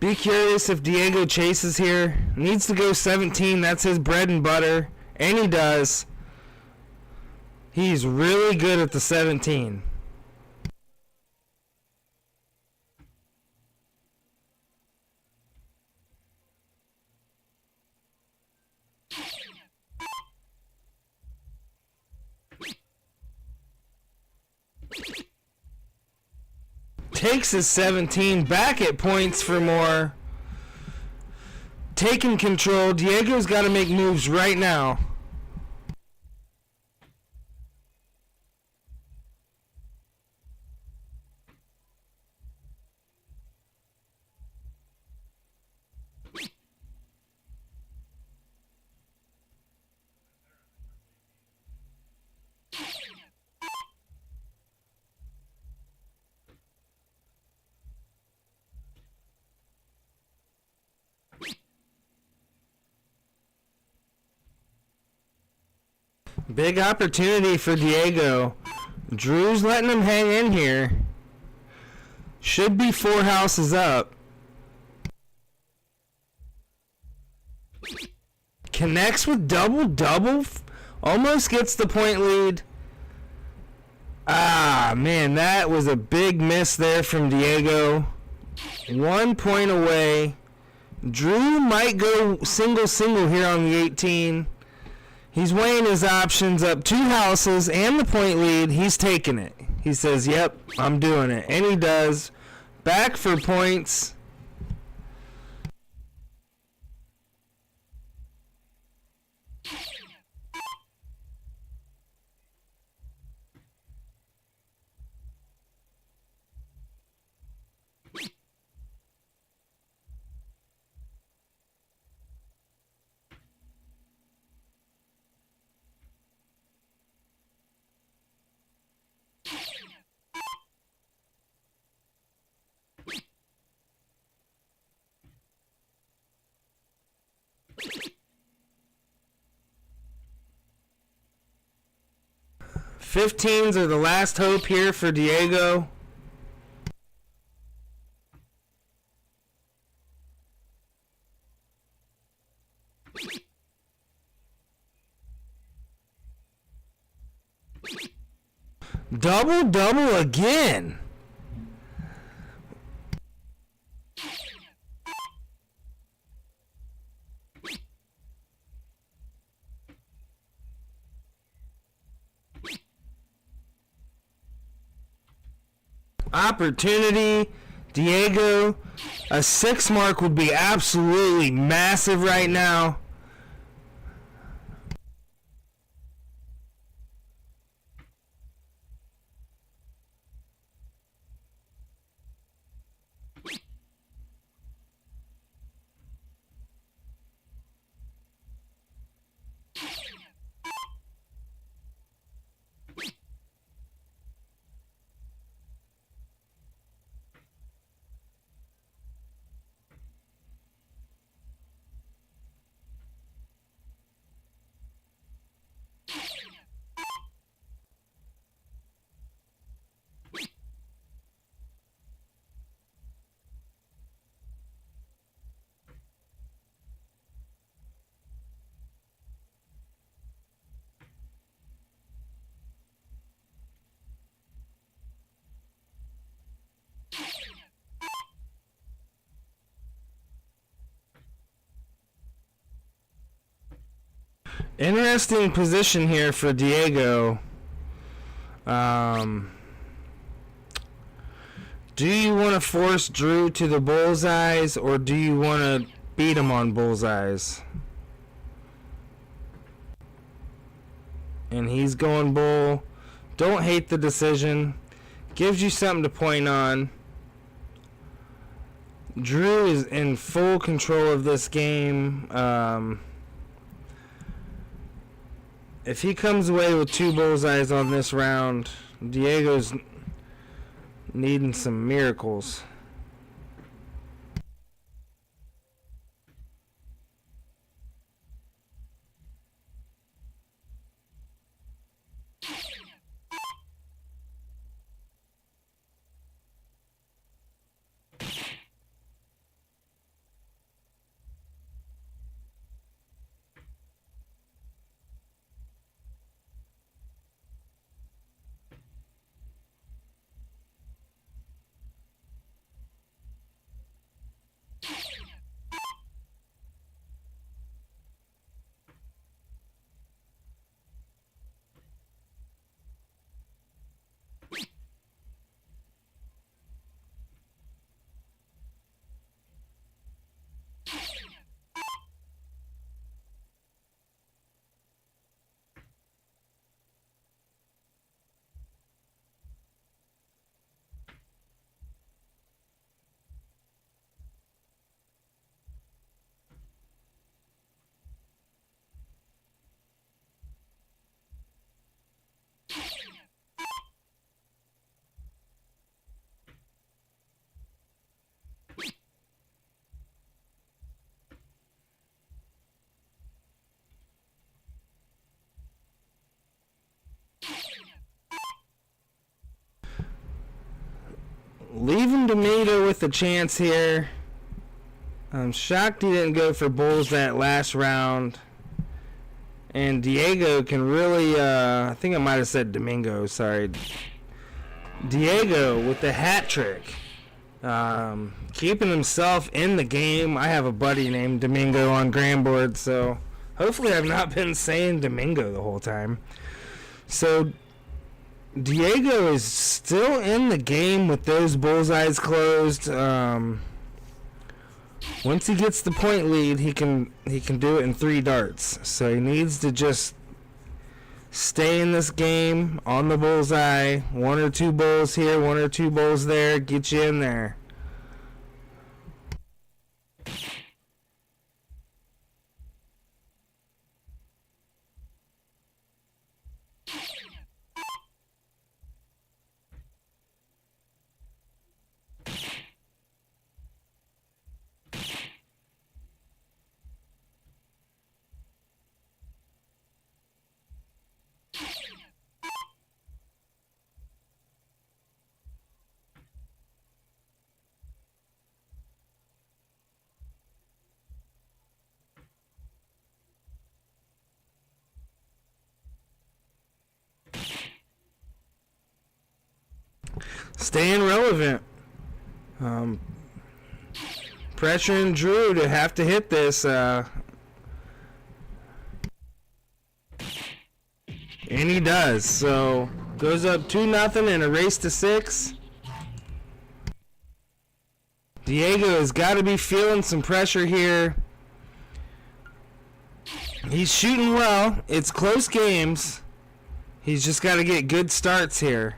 Be curious if Diego chases here. Needs to go 17. That's his bread and butter. And he does. He's really good at the 17. Takes his 17, back at points for more. Taking control. Diego's got to make moves right now. Big opportunity for Diego. Drew's letting him hang in here. Should be 4 houses up. Connects with double. Almost gets the point lead. Ah, man, that was a big miss there from Diego. 1 point away. Drew might go single here on the 18. He's weighing his options up 2 houses and the point lead. He's taking it. He says, yep, I'm doing it. And he does. Back for points. 15s are the last hope here for Diego. Double again. Opportunity, Diego. A 6 mark would be absolutely massive right now. Interesting position here for Diego. Do you want to force Drew to the bullseyes, or do you want to beat him on bullseyes? And he's going bull. Don't hate the decision. Gives you something to point on. Drew is in full control of this game. If he comes away with 2 bullseyes on this round, Diego's needing some miracles. Leaving Domingo with a chance here. I'm shocked he didn't go for bulls that last round. And Diego can really, I think I might have said Domingo, sorry. Diego with the hat trick. Keeping himself in the game. I have a buddy named Domingo on Grandboard, so hopefully I've not been saying Domingo the whole time. So Diego is still in the game with those bullseyes closed. Once he gets the point lead, he can do it in 3 darts. So he needs to just stay in this game on the bullseye. 1 or 2 bulls here, 1 or 2 bulls there, get you in there. Staying relevant. Pressuring Drew to have to hit this. And he does. So goes up 2-0 in a race to 6. Diego has got to be feeling some pressure here. He's shooting well. It's close games. He's just got to get good starts here.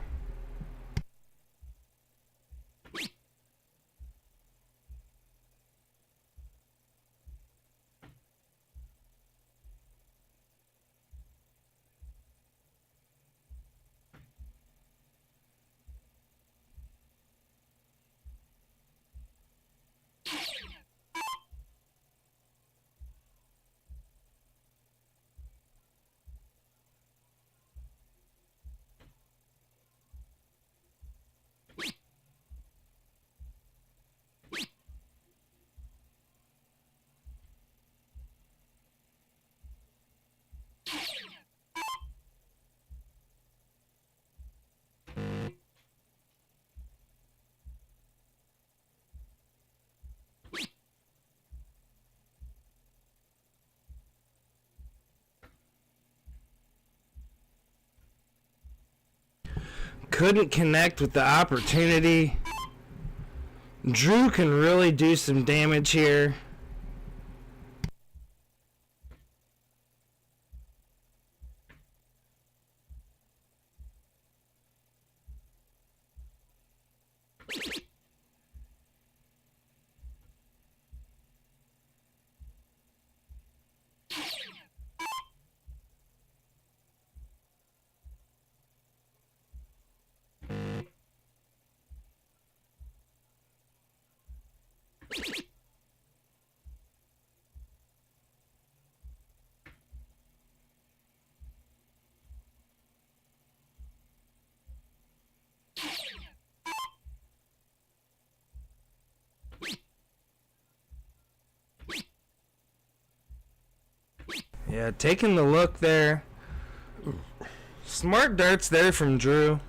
Couldn't connect with the opportunity. Drew can really do some damage here. Yeah, taking the look there. Smart darts there from Drew.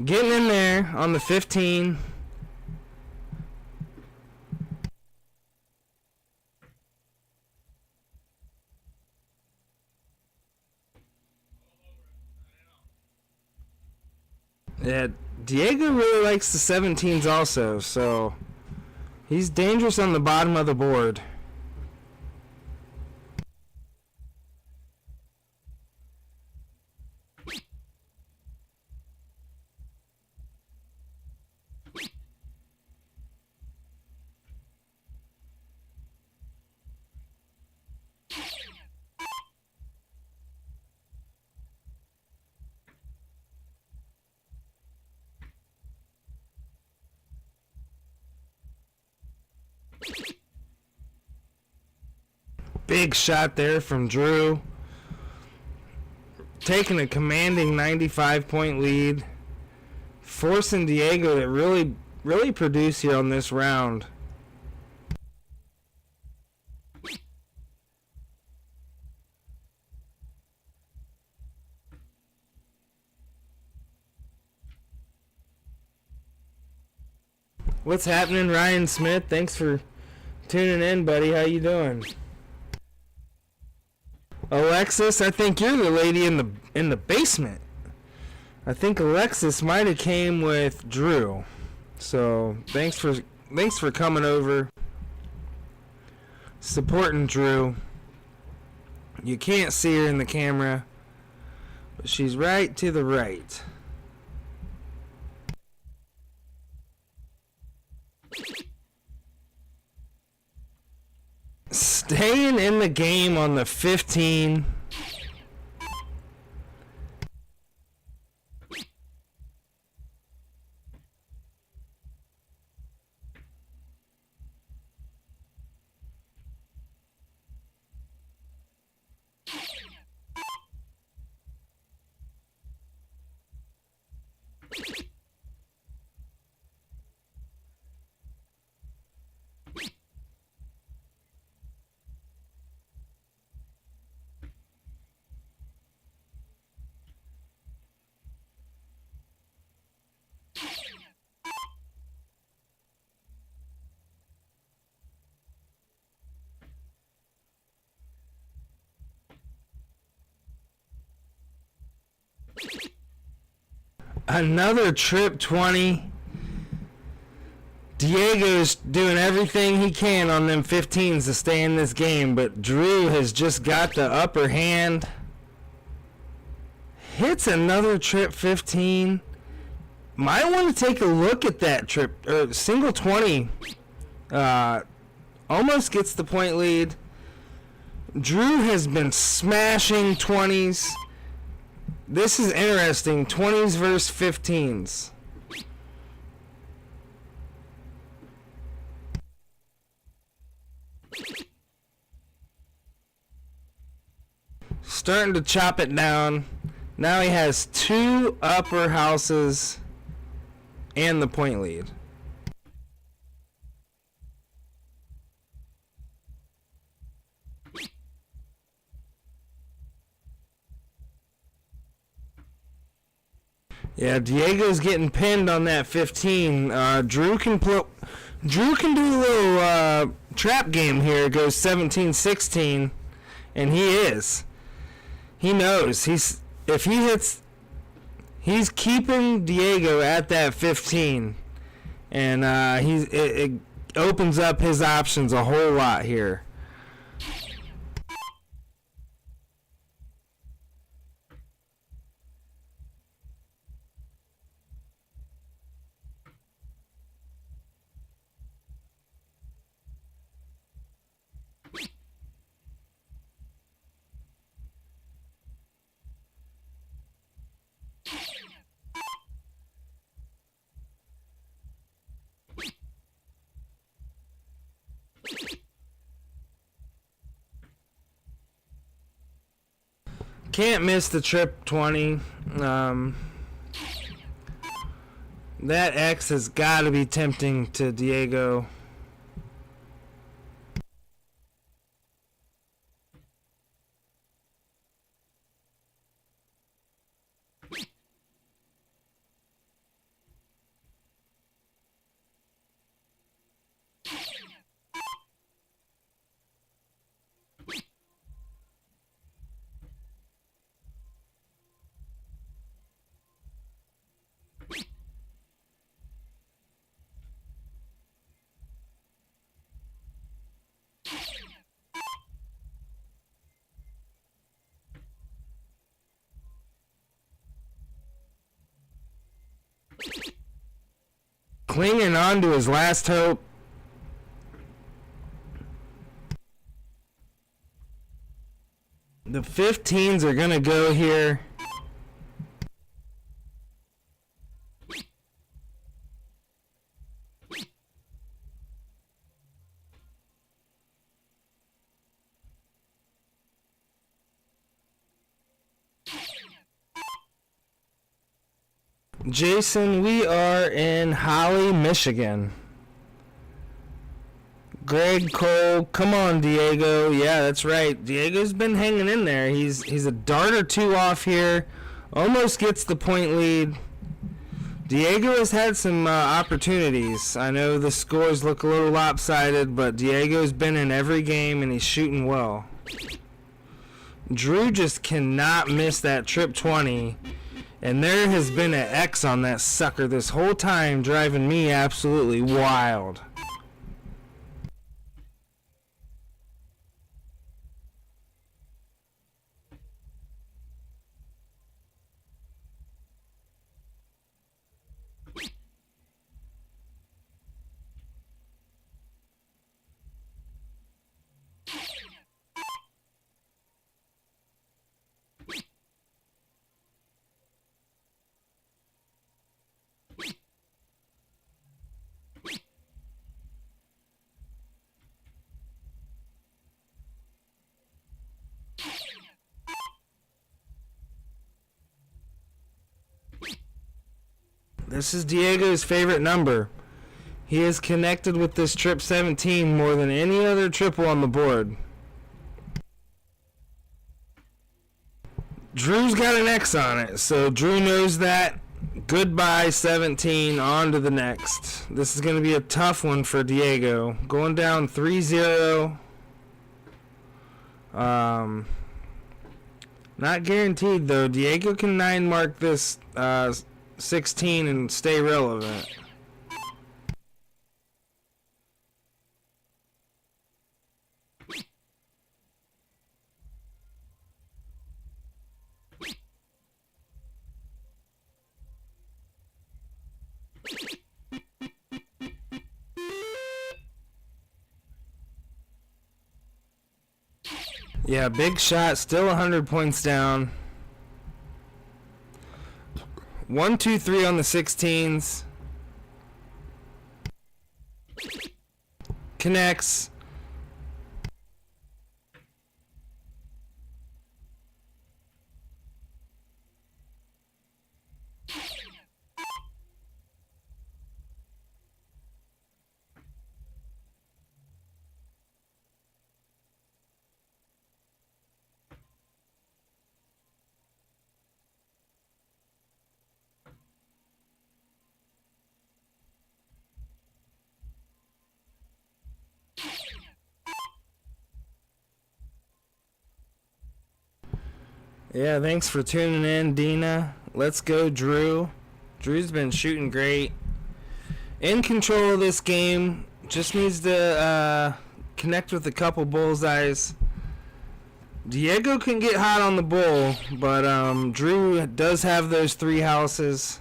Getting in there on the 15. Yeah, Diego really likes the 17s also, so he's dangerous on the bottom of the board. Big shot there from Drew. Taking a commanding 95-point lead. Forcing Diego to really produce here on this round. What's happening, Ryan Smith? Thanks for tuning in, buddy. How you doing? Alexis, I think you're the lady in the basement. I think Alexis might have came with Drew. So thanks for thanks for coming over, supporting Drew. You can't see her in the camera, but she's right to the right. Staying in the game on the 15. Another trip 20. Diego's doing everything he can on them 15s to stay in this game, but Drew has just got the upper hand. Hits another trip 15. Might want to take a look at that trip. Single 20. Almost gets the point lead. Drew has been smashing 20s. This is interesting. 20s versus 15s. Starting to chop it down. Now he has 2 upper houses and the point lead. Yeah, Diego's getting pinned on that 15. Drew can do a little trap game here. It goes 17-16, and he is. He knows if he hits, he's keeping Diego at that 15, and it opens up his options a whole lot here. Can't miss the trip 20. That X has got to be tempting to Diego. Clinging on to his last hope. The 15s are going to go here. Jason, we are in Holly, Michigan. Greg Cole, come on, Diego. Yeah, that's right. Diego's been hanging in there. He's a dart or two off here. Almost gets the point lead. Diego has had some opportunities. I know the scores look a little lopsided, but Diego's been in every game and he's shooting well. Drew just cannot miss that trip 20. And there has been an X on that sucker this whole time, driving me absolutely wild. This is Diego's favorite number. He is connected with this trip 17 more than any other triple on the board. Drew's got an X on it, so Drew knows that. Goodbye 17, on to the next. This is going to be a tough one for Diego. Going down 3-0. Not guaranteed though. Diego can 9 mark this 16 and stay relevant. Yeah, big shot, still 100 points down. 1, 2, 3 on the 16s. Connects. Yeah, thanks for tuning in, Dina. Let's go, Drew. Drew's been shooting great. In control of this game. Just needs to connect with a couple bullseyes. Diego can get hot on the bull, but Drew does have those 3 houses.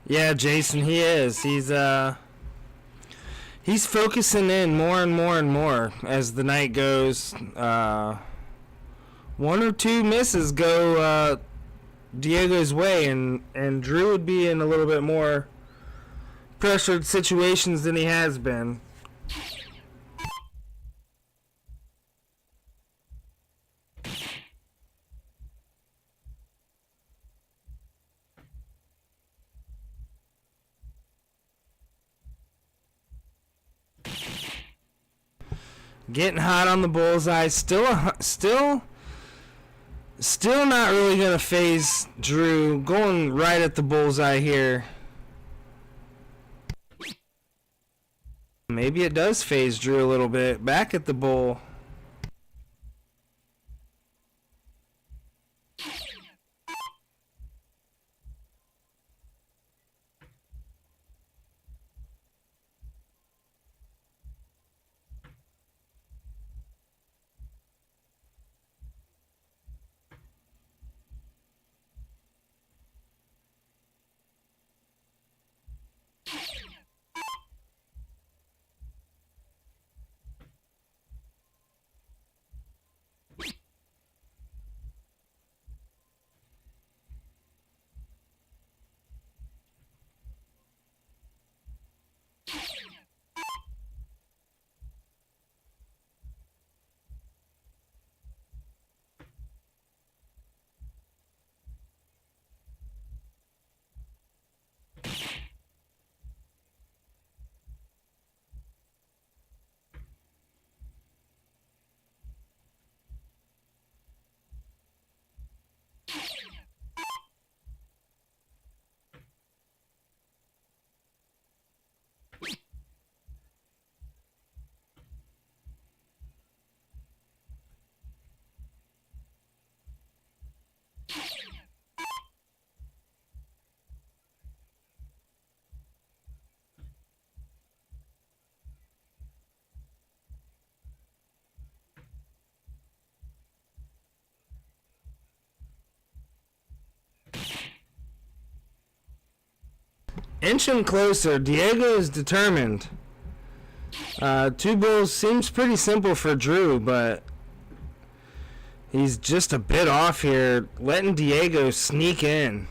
Yeah, Jason, he is. He's focusing in more and more and more as the night goes. 1 or 2 misses go Diego's way, and Drew would be in a little bit more pressured situations than he has been. Getting hot on the bullseye. Still not really going to phase Drew. Going right at the bullseye here. Maybe it does phase Drew a little bit. Back at the bull. Inching closer. Diego is determined. 2 bulls seems pretty simple for Drew, but he's just a bit off here, letting Diego sneak in.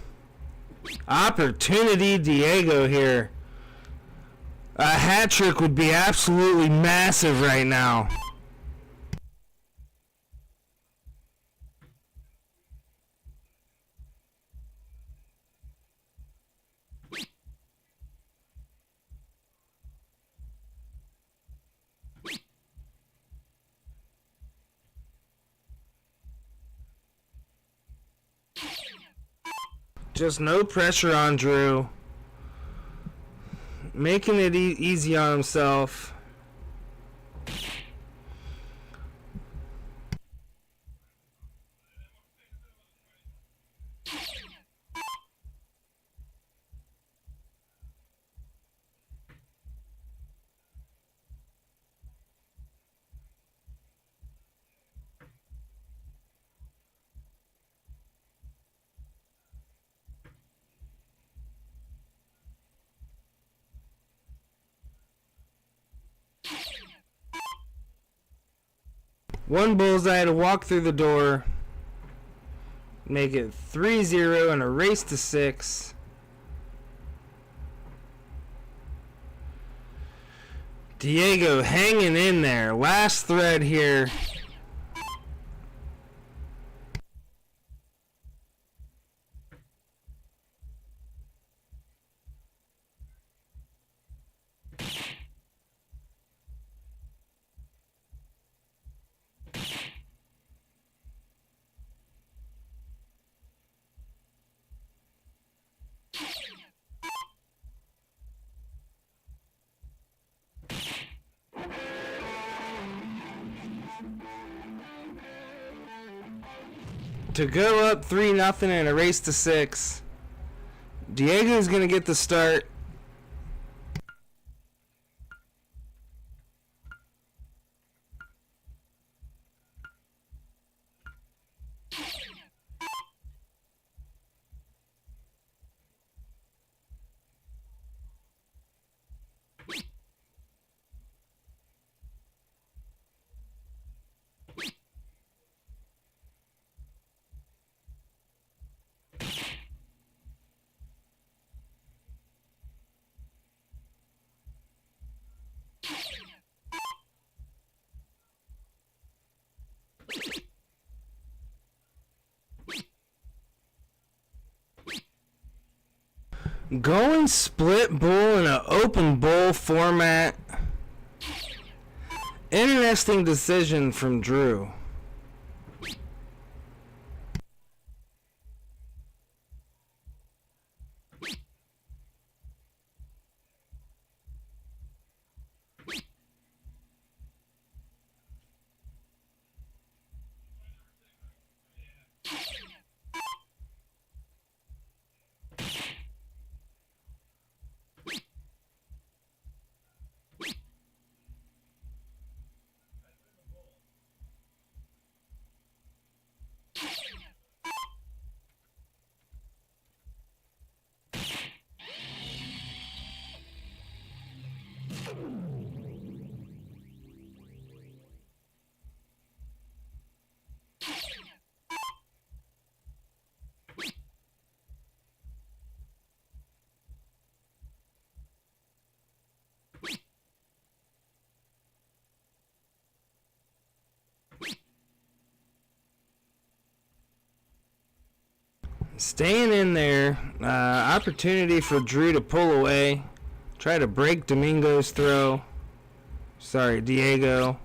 Opportunity Diego here. A hat trick would be absolutely massive right now. Just no pressure on Drew. Making it easy on himself. One bullseye to walk through the door. Make it 3-0 and a race to 6. Diego hanging in there. Last thread here. To go up 3-0 and a race to 6. Diego's going to get the start. Going split bull in an open bull format. Interesting decision from Drew. Staying in there. Opportunity for Drew to pull away. Try to break Domingo's throw. Sorry, Diego.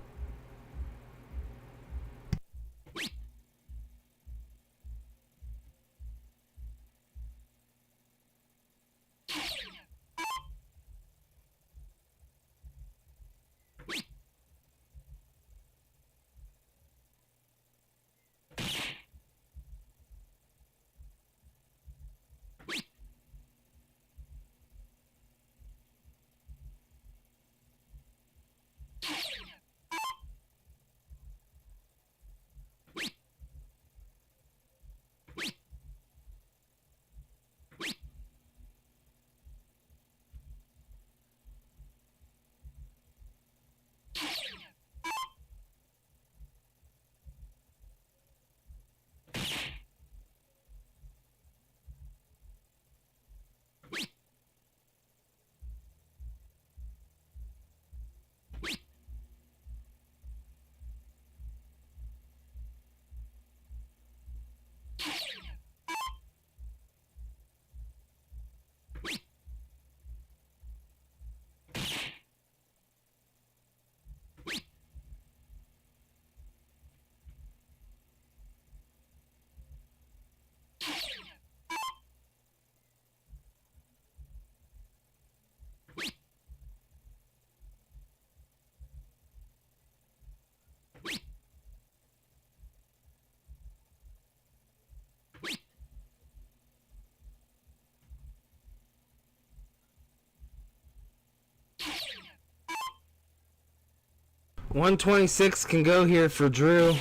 126 can go here for Drew.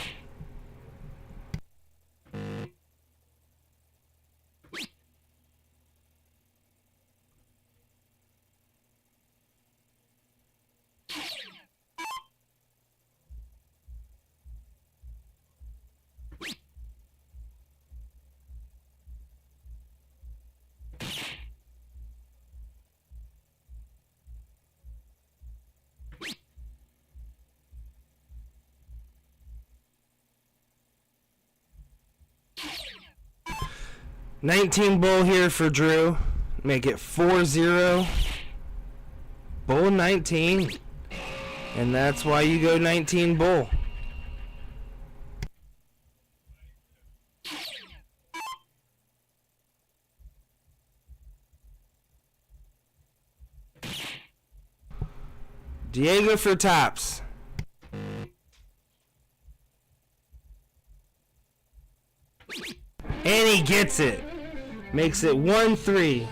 $19 bull here for Drew. Make it 4-0. Bull 19. And that's why you go 19 bull. Diego for tops. And he gets it. Makes it 1-3.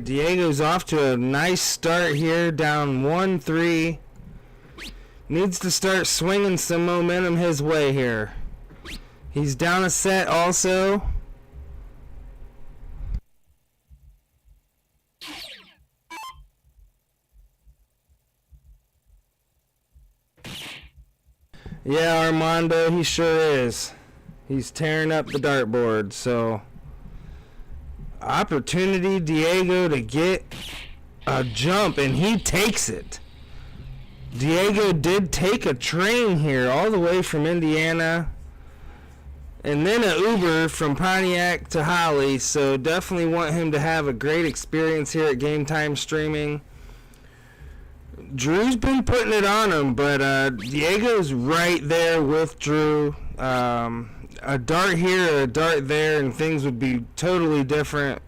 Diego's off to a nice start here, down 1-3. Needs to start swinging some momentum his way here. He's down a set also. Yeah, Armando, he sure is. He's tearing up the dartboard, so opportunity Diego to get a jump, and he takes it. Diego did take a train here all the way from Indiana, and then an Uber from Pontiac to Holly, so definitely want him to have a great experience here at Game Time Streaming. Drew's been putting it on him, but Diego's right there with Drew. A dart here, a dart there, and things would be totally different.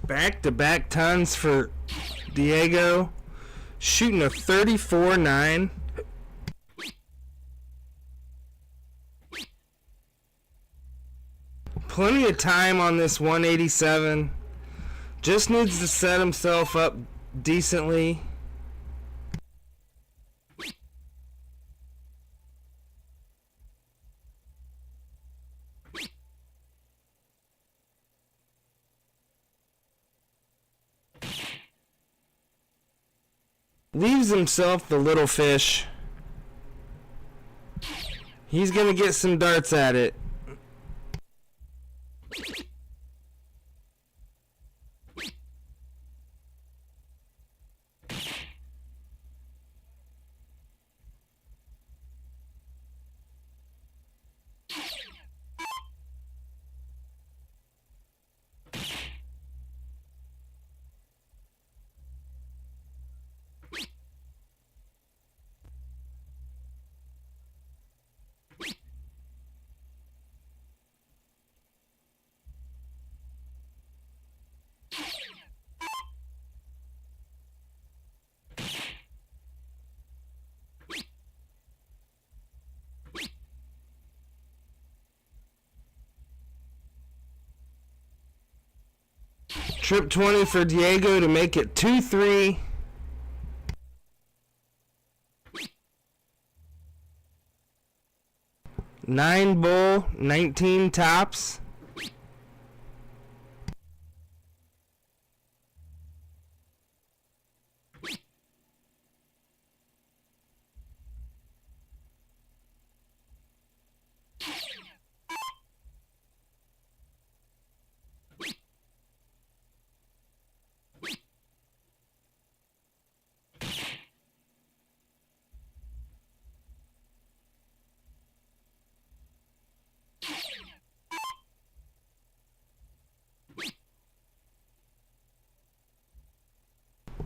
Back-to-back tons for Diego, shooting a 34-9. Plenty of time on this 187. Just needs to set himself up decently. Leaves himself the little fish. He's going to get some darts at it. Trip 20 for Diego to make it 2-3. Nine bull, 19 tops.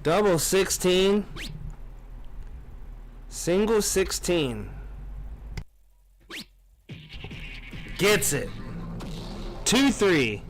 Double 16. Single 16. Gets it. 2-3.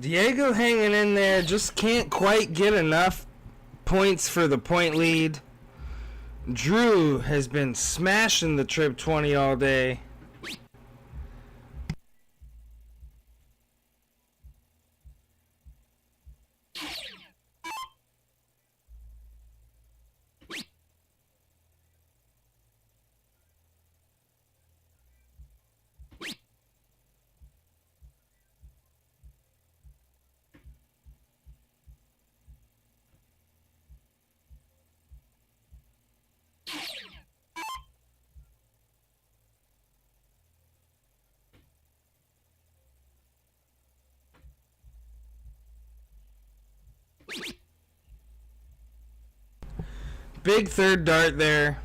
Diego hanging in there, just can't quite get enough points for the point lead. Drew has been smashing the Trip 20 all day. Big third dart there.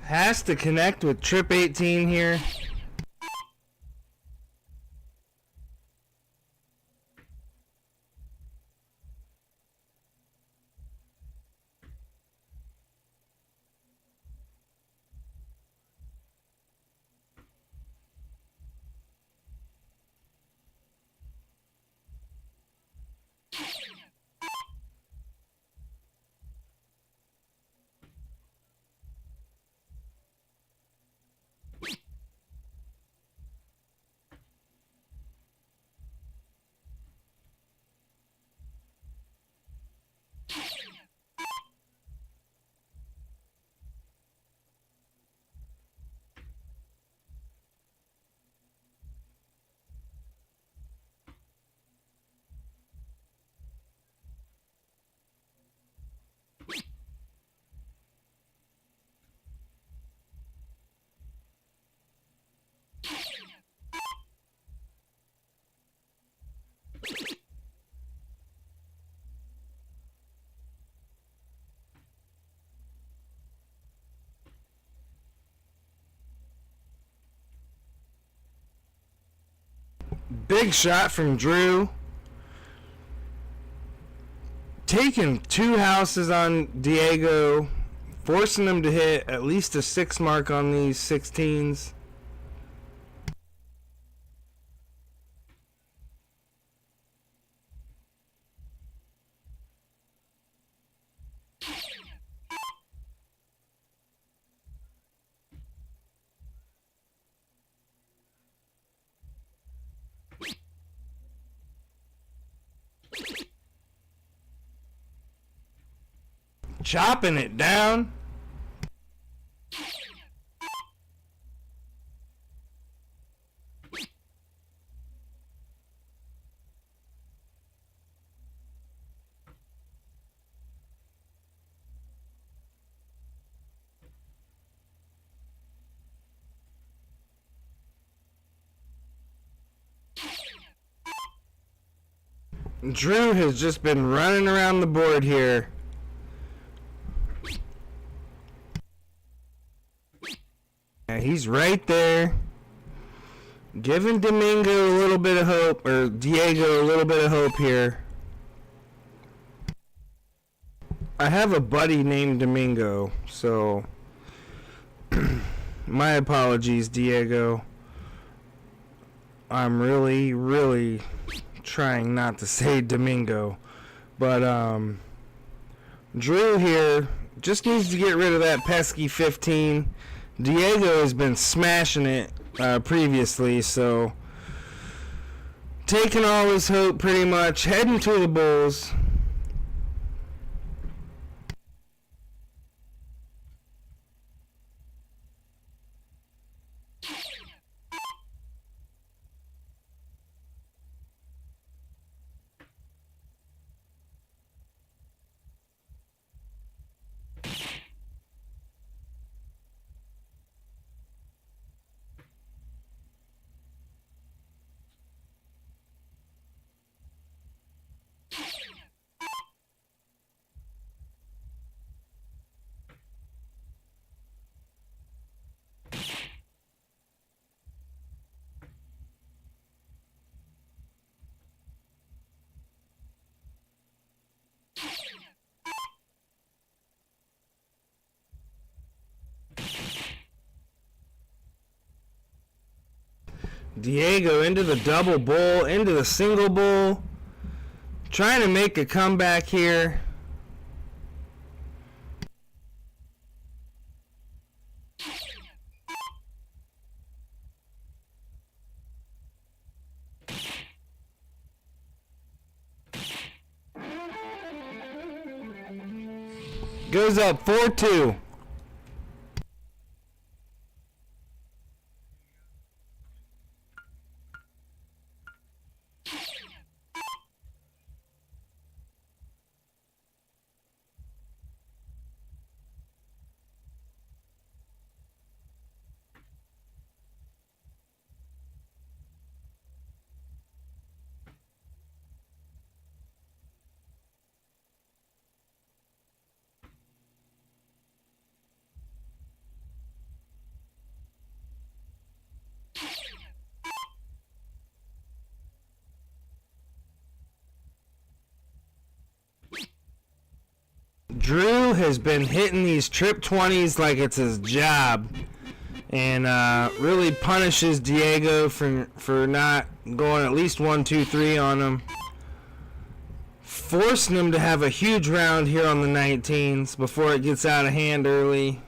Has to connect with trip 18 here. Big shot from Drew. Taking 2 houses on Diego, forcing him to hit at least a 6 mark on these 16s. Chopping it down. Drew has just been running around the board here. He's right there, giving Domingo a little bit of hope, or Diego a little bit of hope here. I have a buddy named Domingo, so my apologies, Diego. I'm really trying not to say Domingo, but Drew here just needs to get rid of that pesky 15. Diego has been smashing it previously, so taking all his hope pretty much, heading to the Bulls. Diego into the double bowl, into the single bowl, trying to make a comeback here. Goes up 4-2. Drew has been hitting these trip 20s like it's his job, and really punishes Diego for not going at least 1, 2, 3 on him, forcing him to have a huge round here on the 19s before it gets out of hand early.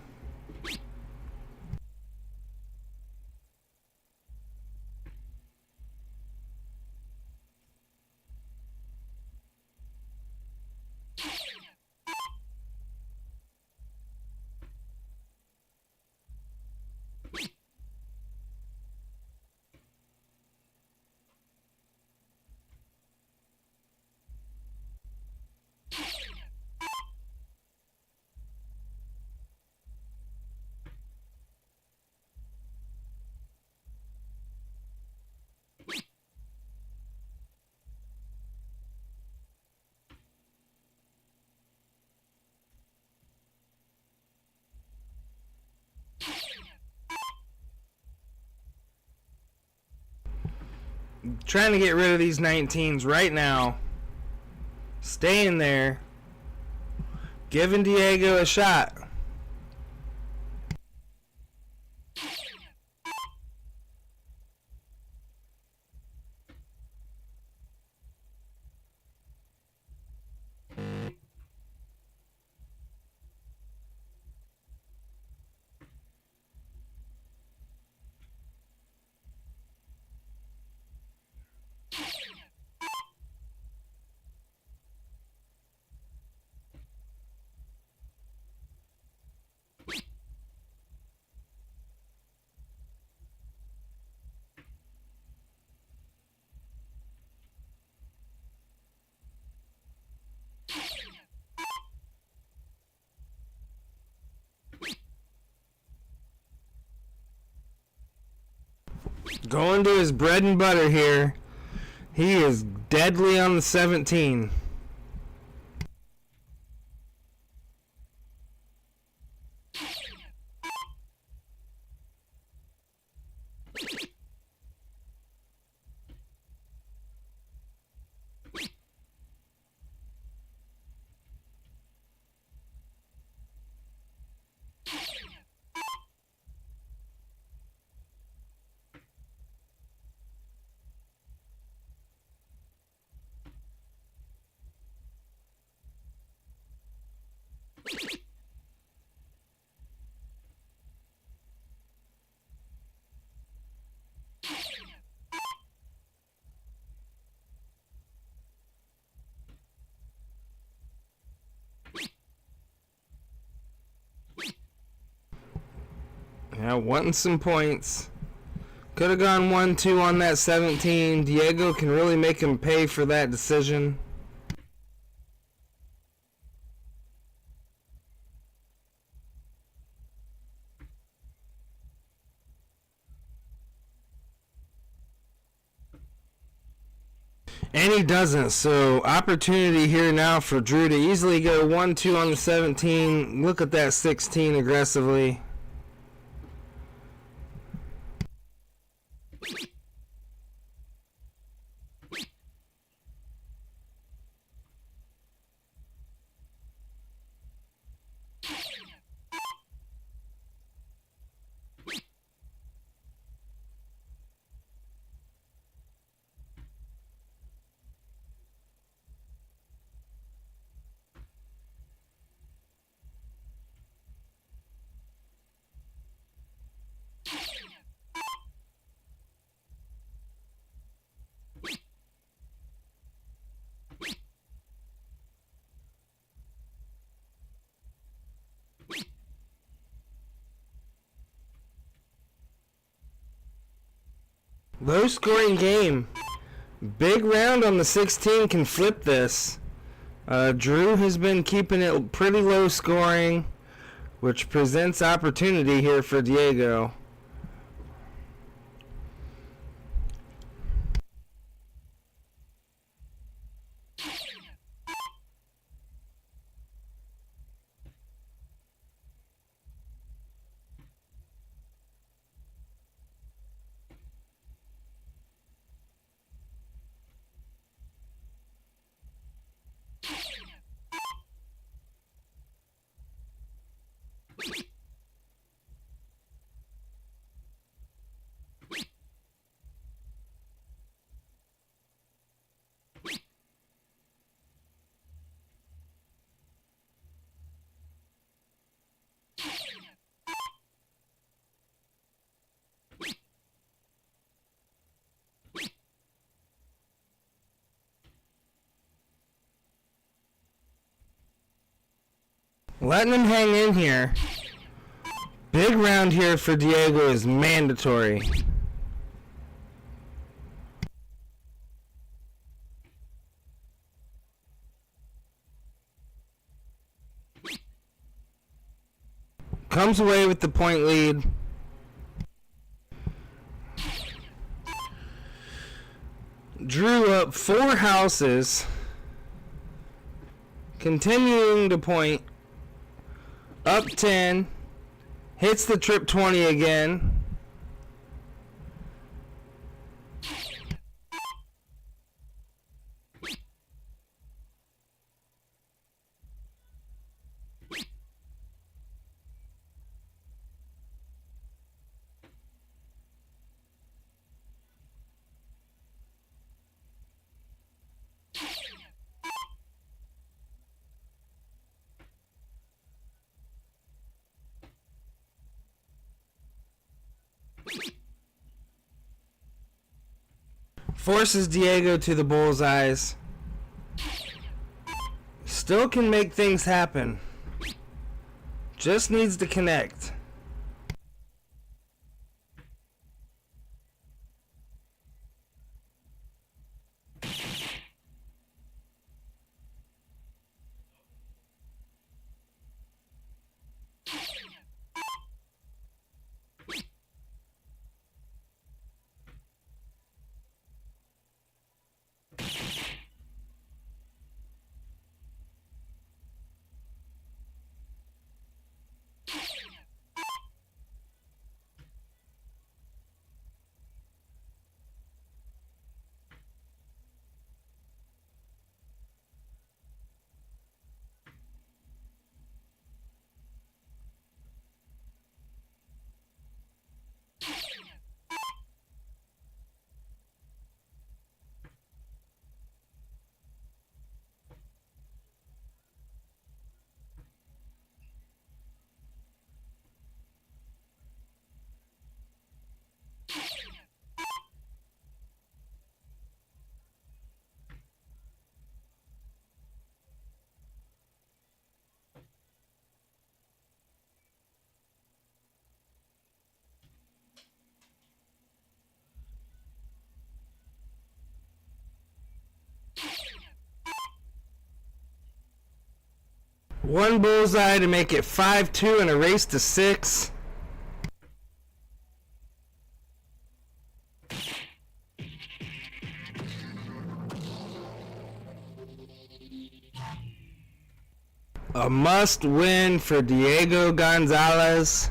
Trying to get rid of these 19s right now. Staying there. Giving Diego a shot. Going to his bread and butter here. He is deadly on the 17. Yeah, wanting some points. Could have gone 1-2 on that 17. Diego can really make him pay for that decision. And he doesn't, so opportunity here now for Drew to easily go 1-2 on the 17. Look at that 16 aggressively. Low scoring game. Big round on the 16 can flip this. Drew has been keeping it pretty low scoring, which presents opportunity here for Diego. Letting him hang in here. Big round here for Diego is mandatory. Comes away with the point lead. Drew up 4 houses. Continuing to point. Up 10. Hits the trip 20 again. Forces Diego to the bullseyes. Still can make things happen. Just needs to connect. One bullseye to make it 5-2 and a race to 6. A must win for Diego Gonzalez.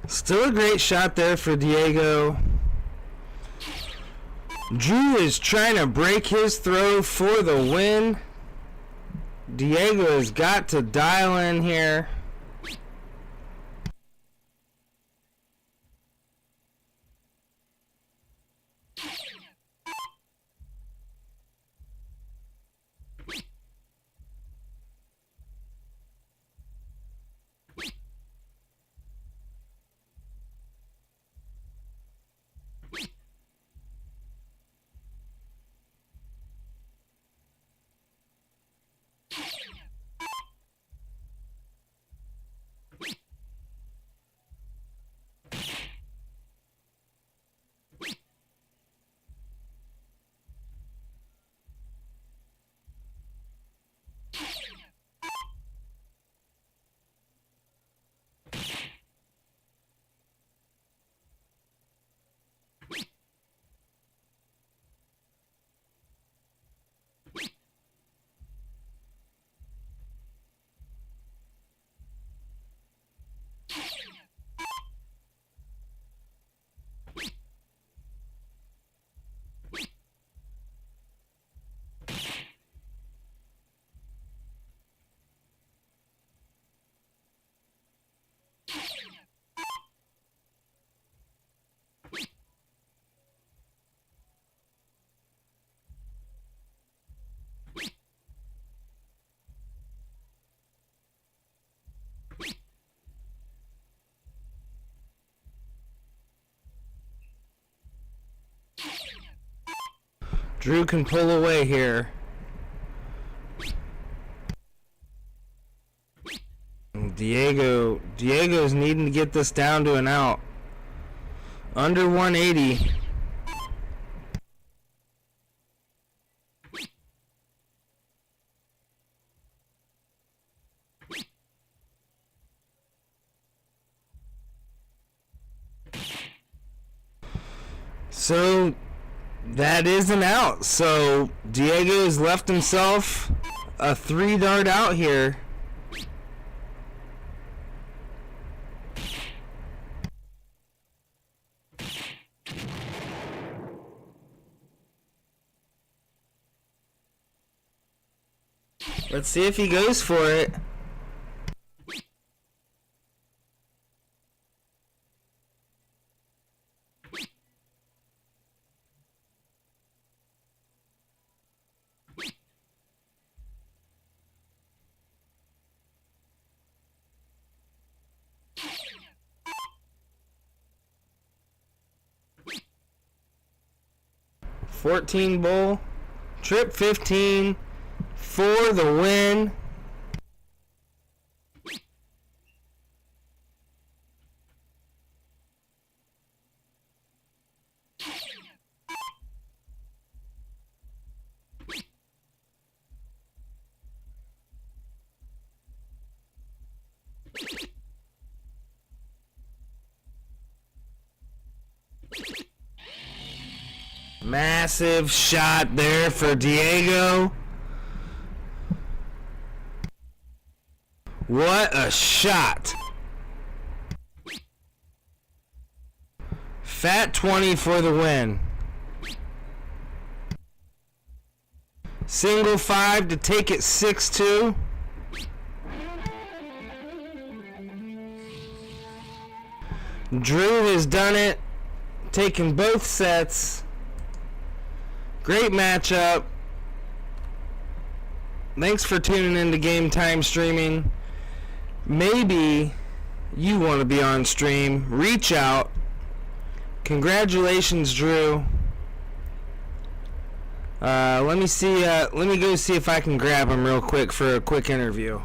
Still a great shot there for Diego. Drew is trying to break his throw for the win. Diego has got to dial in here. Drew can pull away here. Diego's needing to get this down to an out. Under 180. So that is an out. So Diego has left himself a 3-dart out here. Let's see if he goes for it. $14 bull, trip 15 for the win. Massive shot there for Diego. What a shot. Fat 20 for the win. Single 5 to take it 6-2. Drew has done it, taken both sets. Great matchup. Thanks for tuning in to Game Time Streaming. Maybe you want to be on stream. Reach out. Congratulations, Drew. Let me see. Let me go see if I can grab him real quick for a quick interview.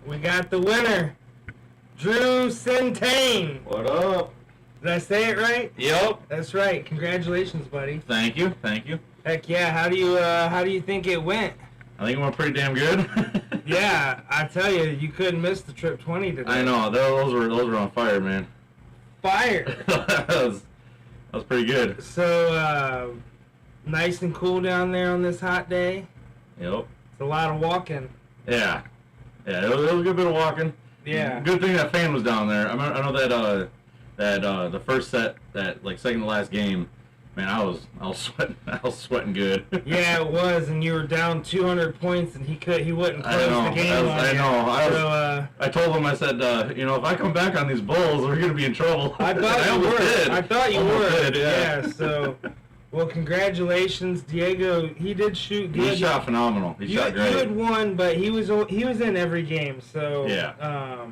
We got the winner, Drew Csintyan. What up? Did I say it right? Yep. That's right. Congratulations, buddy. Thank you. Thank you. Heck yeah. How do you think it went? I think it went pretty damn good. Yeah, I tell you, you couldn't miss the trip 20 today. I know. Those were on fire, man. Fire. that was pretty good. So, nice and cool down there on this hot day. Yep. It's a lot of walking. Yeah. Yeah, it was a good bit of walking. Yeah. Good thing that fan was down there. I know that the first set, that like second to last game, Man, I was sweating good. Yeah, it was, and you were down 200 points, and he wouldn't close the game on you. I told him, I said, if I come back on these Bulls, we're gonna be in trouble. I thought you were. Did, yeah. So, well, congratulations, Diego. He did shoot good. He shot phenomenal. He shot great. You had won, but he was in every game. So yeah.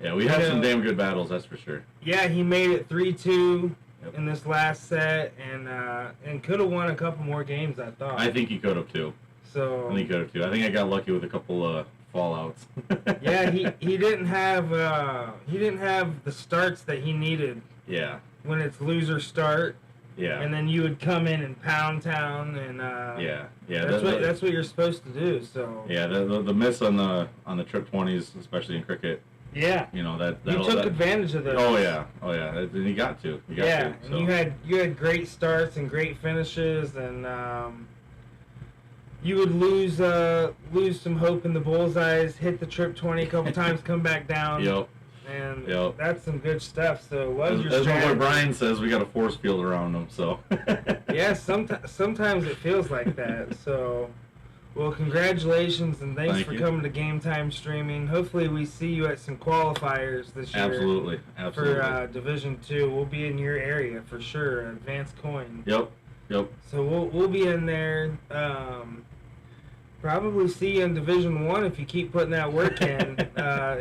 Yeah, we had some damn good battles, that's for sure. Yeah, he made it 3-2. In this last set, and could have won a couple more games, I thought. I think he could have too. So I think he could have too. I think I got lucky with a couple fallouts. Yeah, he didn't have the starts that he needed. Yeah. When it's loser start. Yeah. And then you would come in and pound town, and yeah. That's what you're supposed to do. So yeah, the miss on the trip 20s, especially in cricket. Yeah. You took advantage of those. Oh yeah. And you got to. And you had great starts and great finishes, and you would lose some hope in the bullseyes, hit the trip 20 a couple times, come back down. Yep. And that's some good stuff. So what was your strategy? As my boy Brian says, we got a force field around them. So. Yeah, sometimes it feels like that. So. Well, congratulations, and thanks for coming to Game Time Streaming. Hopefully we see you at some qualifiers this year. Absolutely. For Division 2. We'll be in your area for sure, Advanced Coin. Yep. So we'll be in there. Probably see you in Division 1 if you keep putting that work in.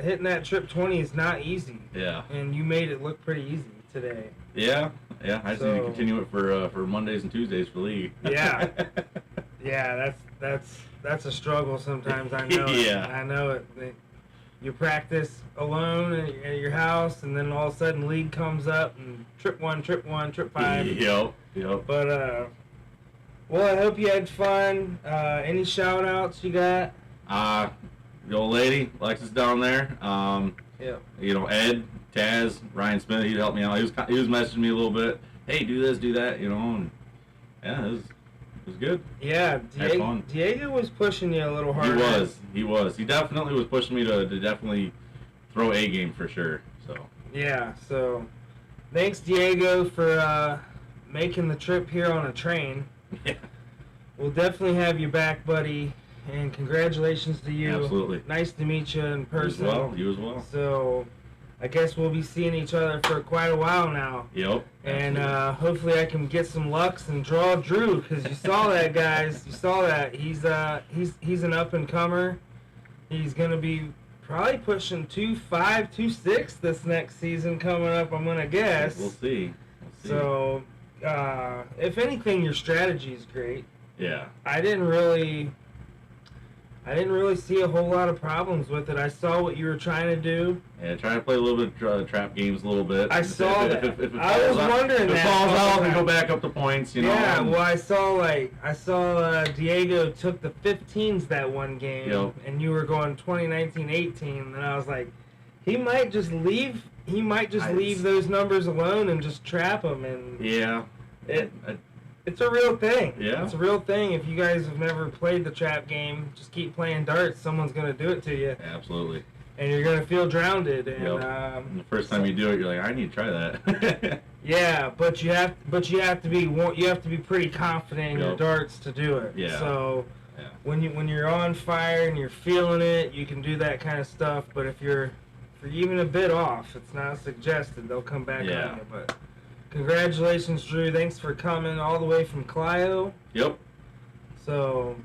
Hitting that trip 20 is not easy. Yeah. And you made it look pretty easy today. Yeah. I just need to continue it for Mondays and Tuesdays for league. Yeah. Yeah, that's a struggle sometimes. I know. Yeah. I know it. You practice alone at your house, and then all of a sudden league comes up and trip 1, trip 5. Yep. But well, I hope you had fun. Any shout outs you got? The old lady, Alexis down there. Yeah. Ed, Taz, Ryan Smith, he'd help me out. He was messaging me a little bit. Hey, do this, do that, and yeah, it was good. Yeah, Diego was pushing you a little harder. He was. He definitely was pushing me to definitely throw a game for sure. So. Yeah. So, thanks Diego for making the trip here on a train. Yeah. We'll definitely have you back, buddy. And congratulations to you. Absolutely. Nice to meet you in person. You as well. So, I guess we'll be seeing each other for quite a while now. Yep. And hopefully I can get some lucks and draw Drew, because you saw that, guys. You saw that. He's an up and comer. He's gonna be probably pushing 2.5, 2.6 this next season coming up, I'm gonna guess. We'll see. So, if anything, your strategy is great. Yeah. I didn't really see a whole lot of problems with it. I saw what you were trying to do. Yeah, trying to play a little bit of trap games a little bit. I saw that. I was wondering that. If it falls out, we go back up to points, Yeah, well, I saw Diego took the 15s that one game, and you were going 20-19-18, and I was like, he might just leave those numbers alone and just trap them, and yeah. It's a real thing. Yeah. It's a real thing. If you guys have never played the trap game, just keep playing darts. Someone's going to do it to you. Absolutely. And you're going to feel drowned. And, and the first time you do it, you're like, I need to try that. Yeah, but you have to be pretty confident in your darts to do it. Yeah. So when you're on fire and you're feeling it, you can do that kind of stuff. But if you're even a bit off, it's not suggested. They'll come back on you. But congratulations, Drew. Thanks for coming all the way from Clio. Yep. So,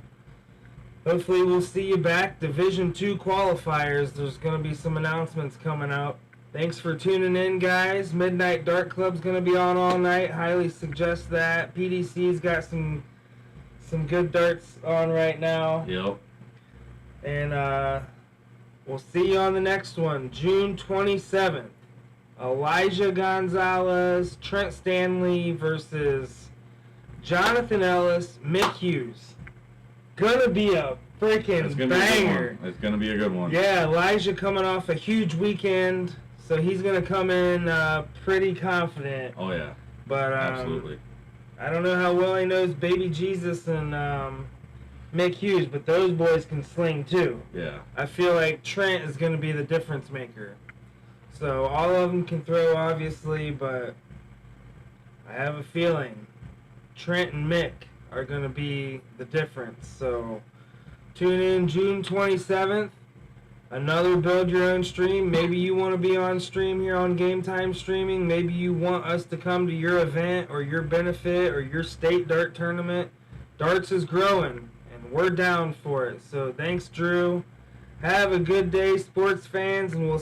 hopefully we'll see you back. Division 2 qualifiers. There's going to be some announcements coming out. Thanks for tuning in, guys. Midnight Dart Club's going to be on all night. Highly suggest that. PDC's got some good darts on right now. Yep. And we'll see you on the next one, June 27th. Elijah Gonzalez, Trent Stanley versus Jonathan Ellis, Mick Hughes. Gonna be a freaking banger. It's gonna be a good one. Yeah, Elijah coming off a huge weekend, so he's gonna come in pretty confident. Oh yeah. But absolutely. I don't know how well he knows Baby Jesus and Mick Hughes, but those boys can sling too. Yeah. I feel like Trent is gonna be the difference maker. So all of them can throw, obviously, but I have a feeling Trent and Mick are going to be the difference. So tune in June 27th. Another Build Your Own stream. Maybe you want to be on stream here on Game Time Streaming. Maybe you want us to come to your event or your benefit or your state dart tournament. Darts is growing, and we're down for it. So thanks, Drew. Have a good day, sports fans, and we'll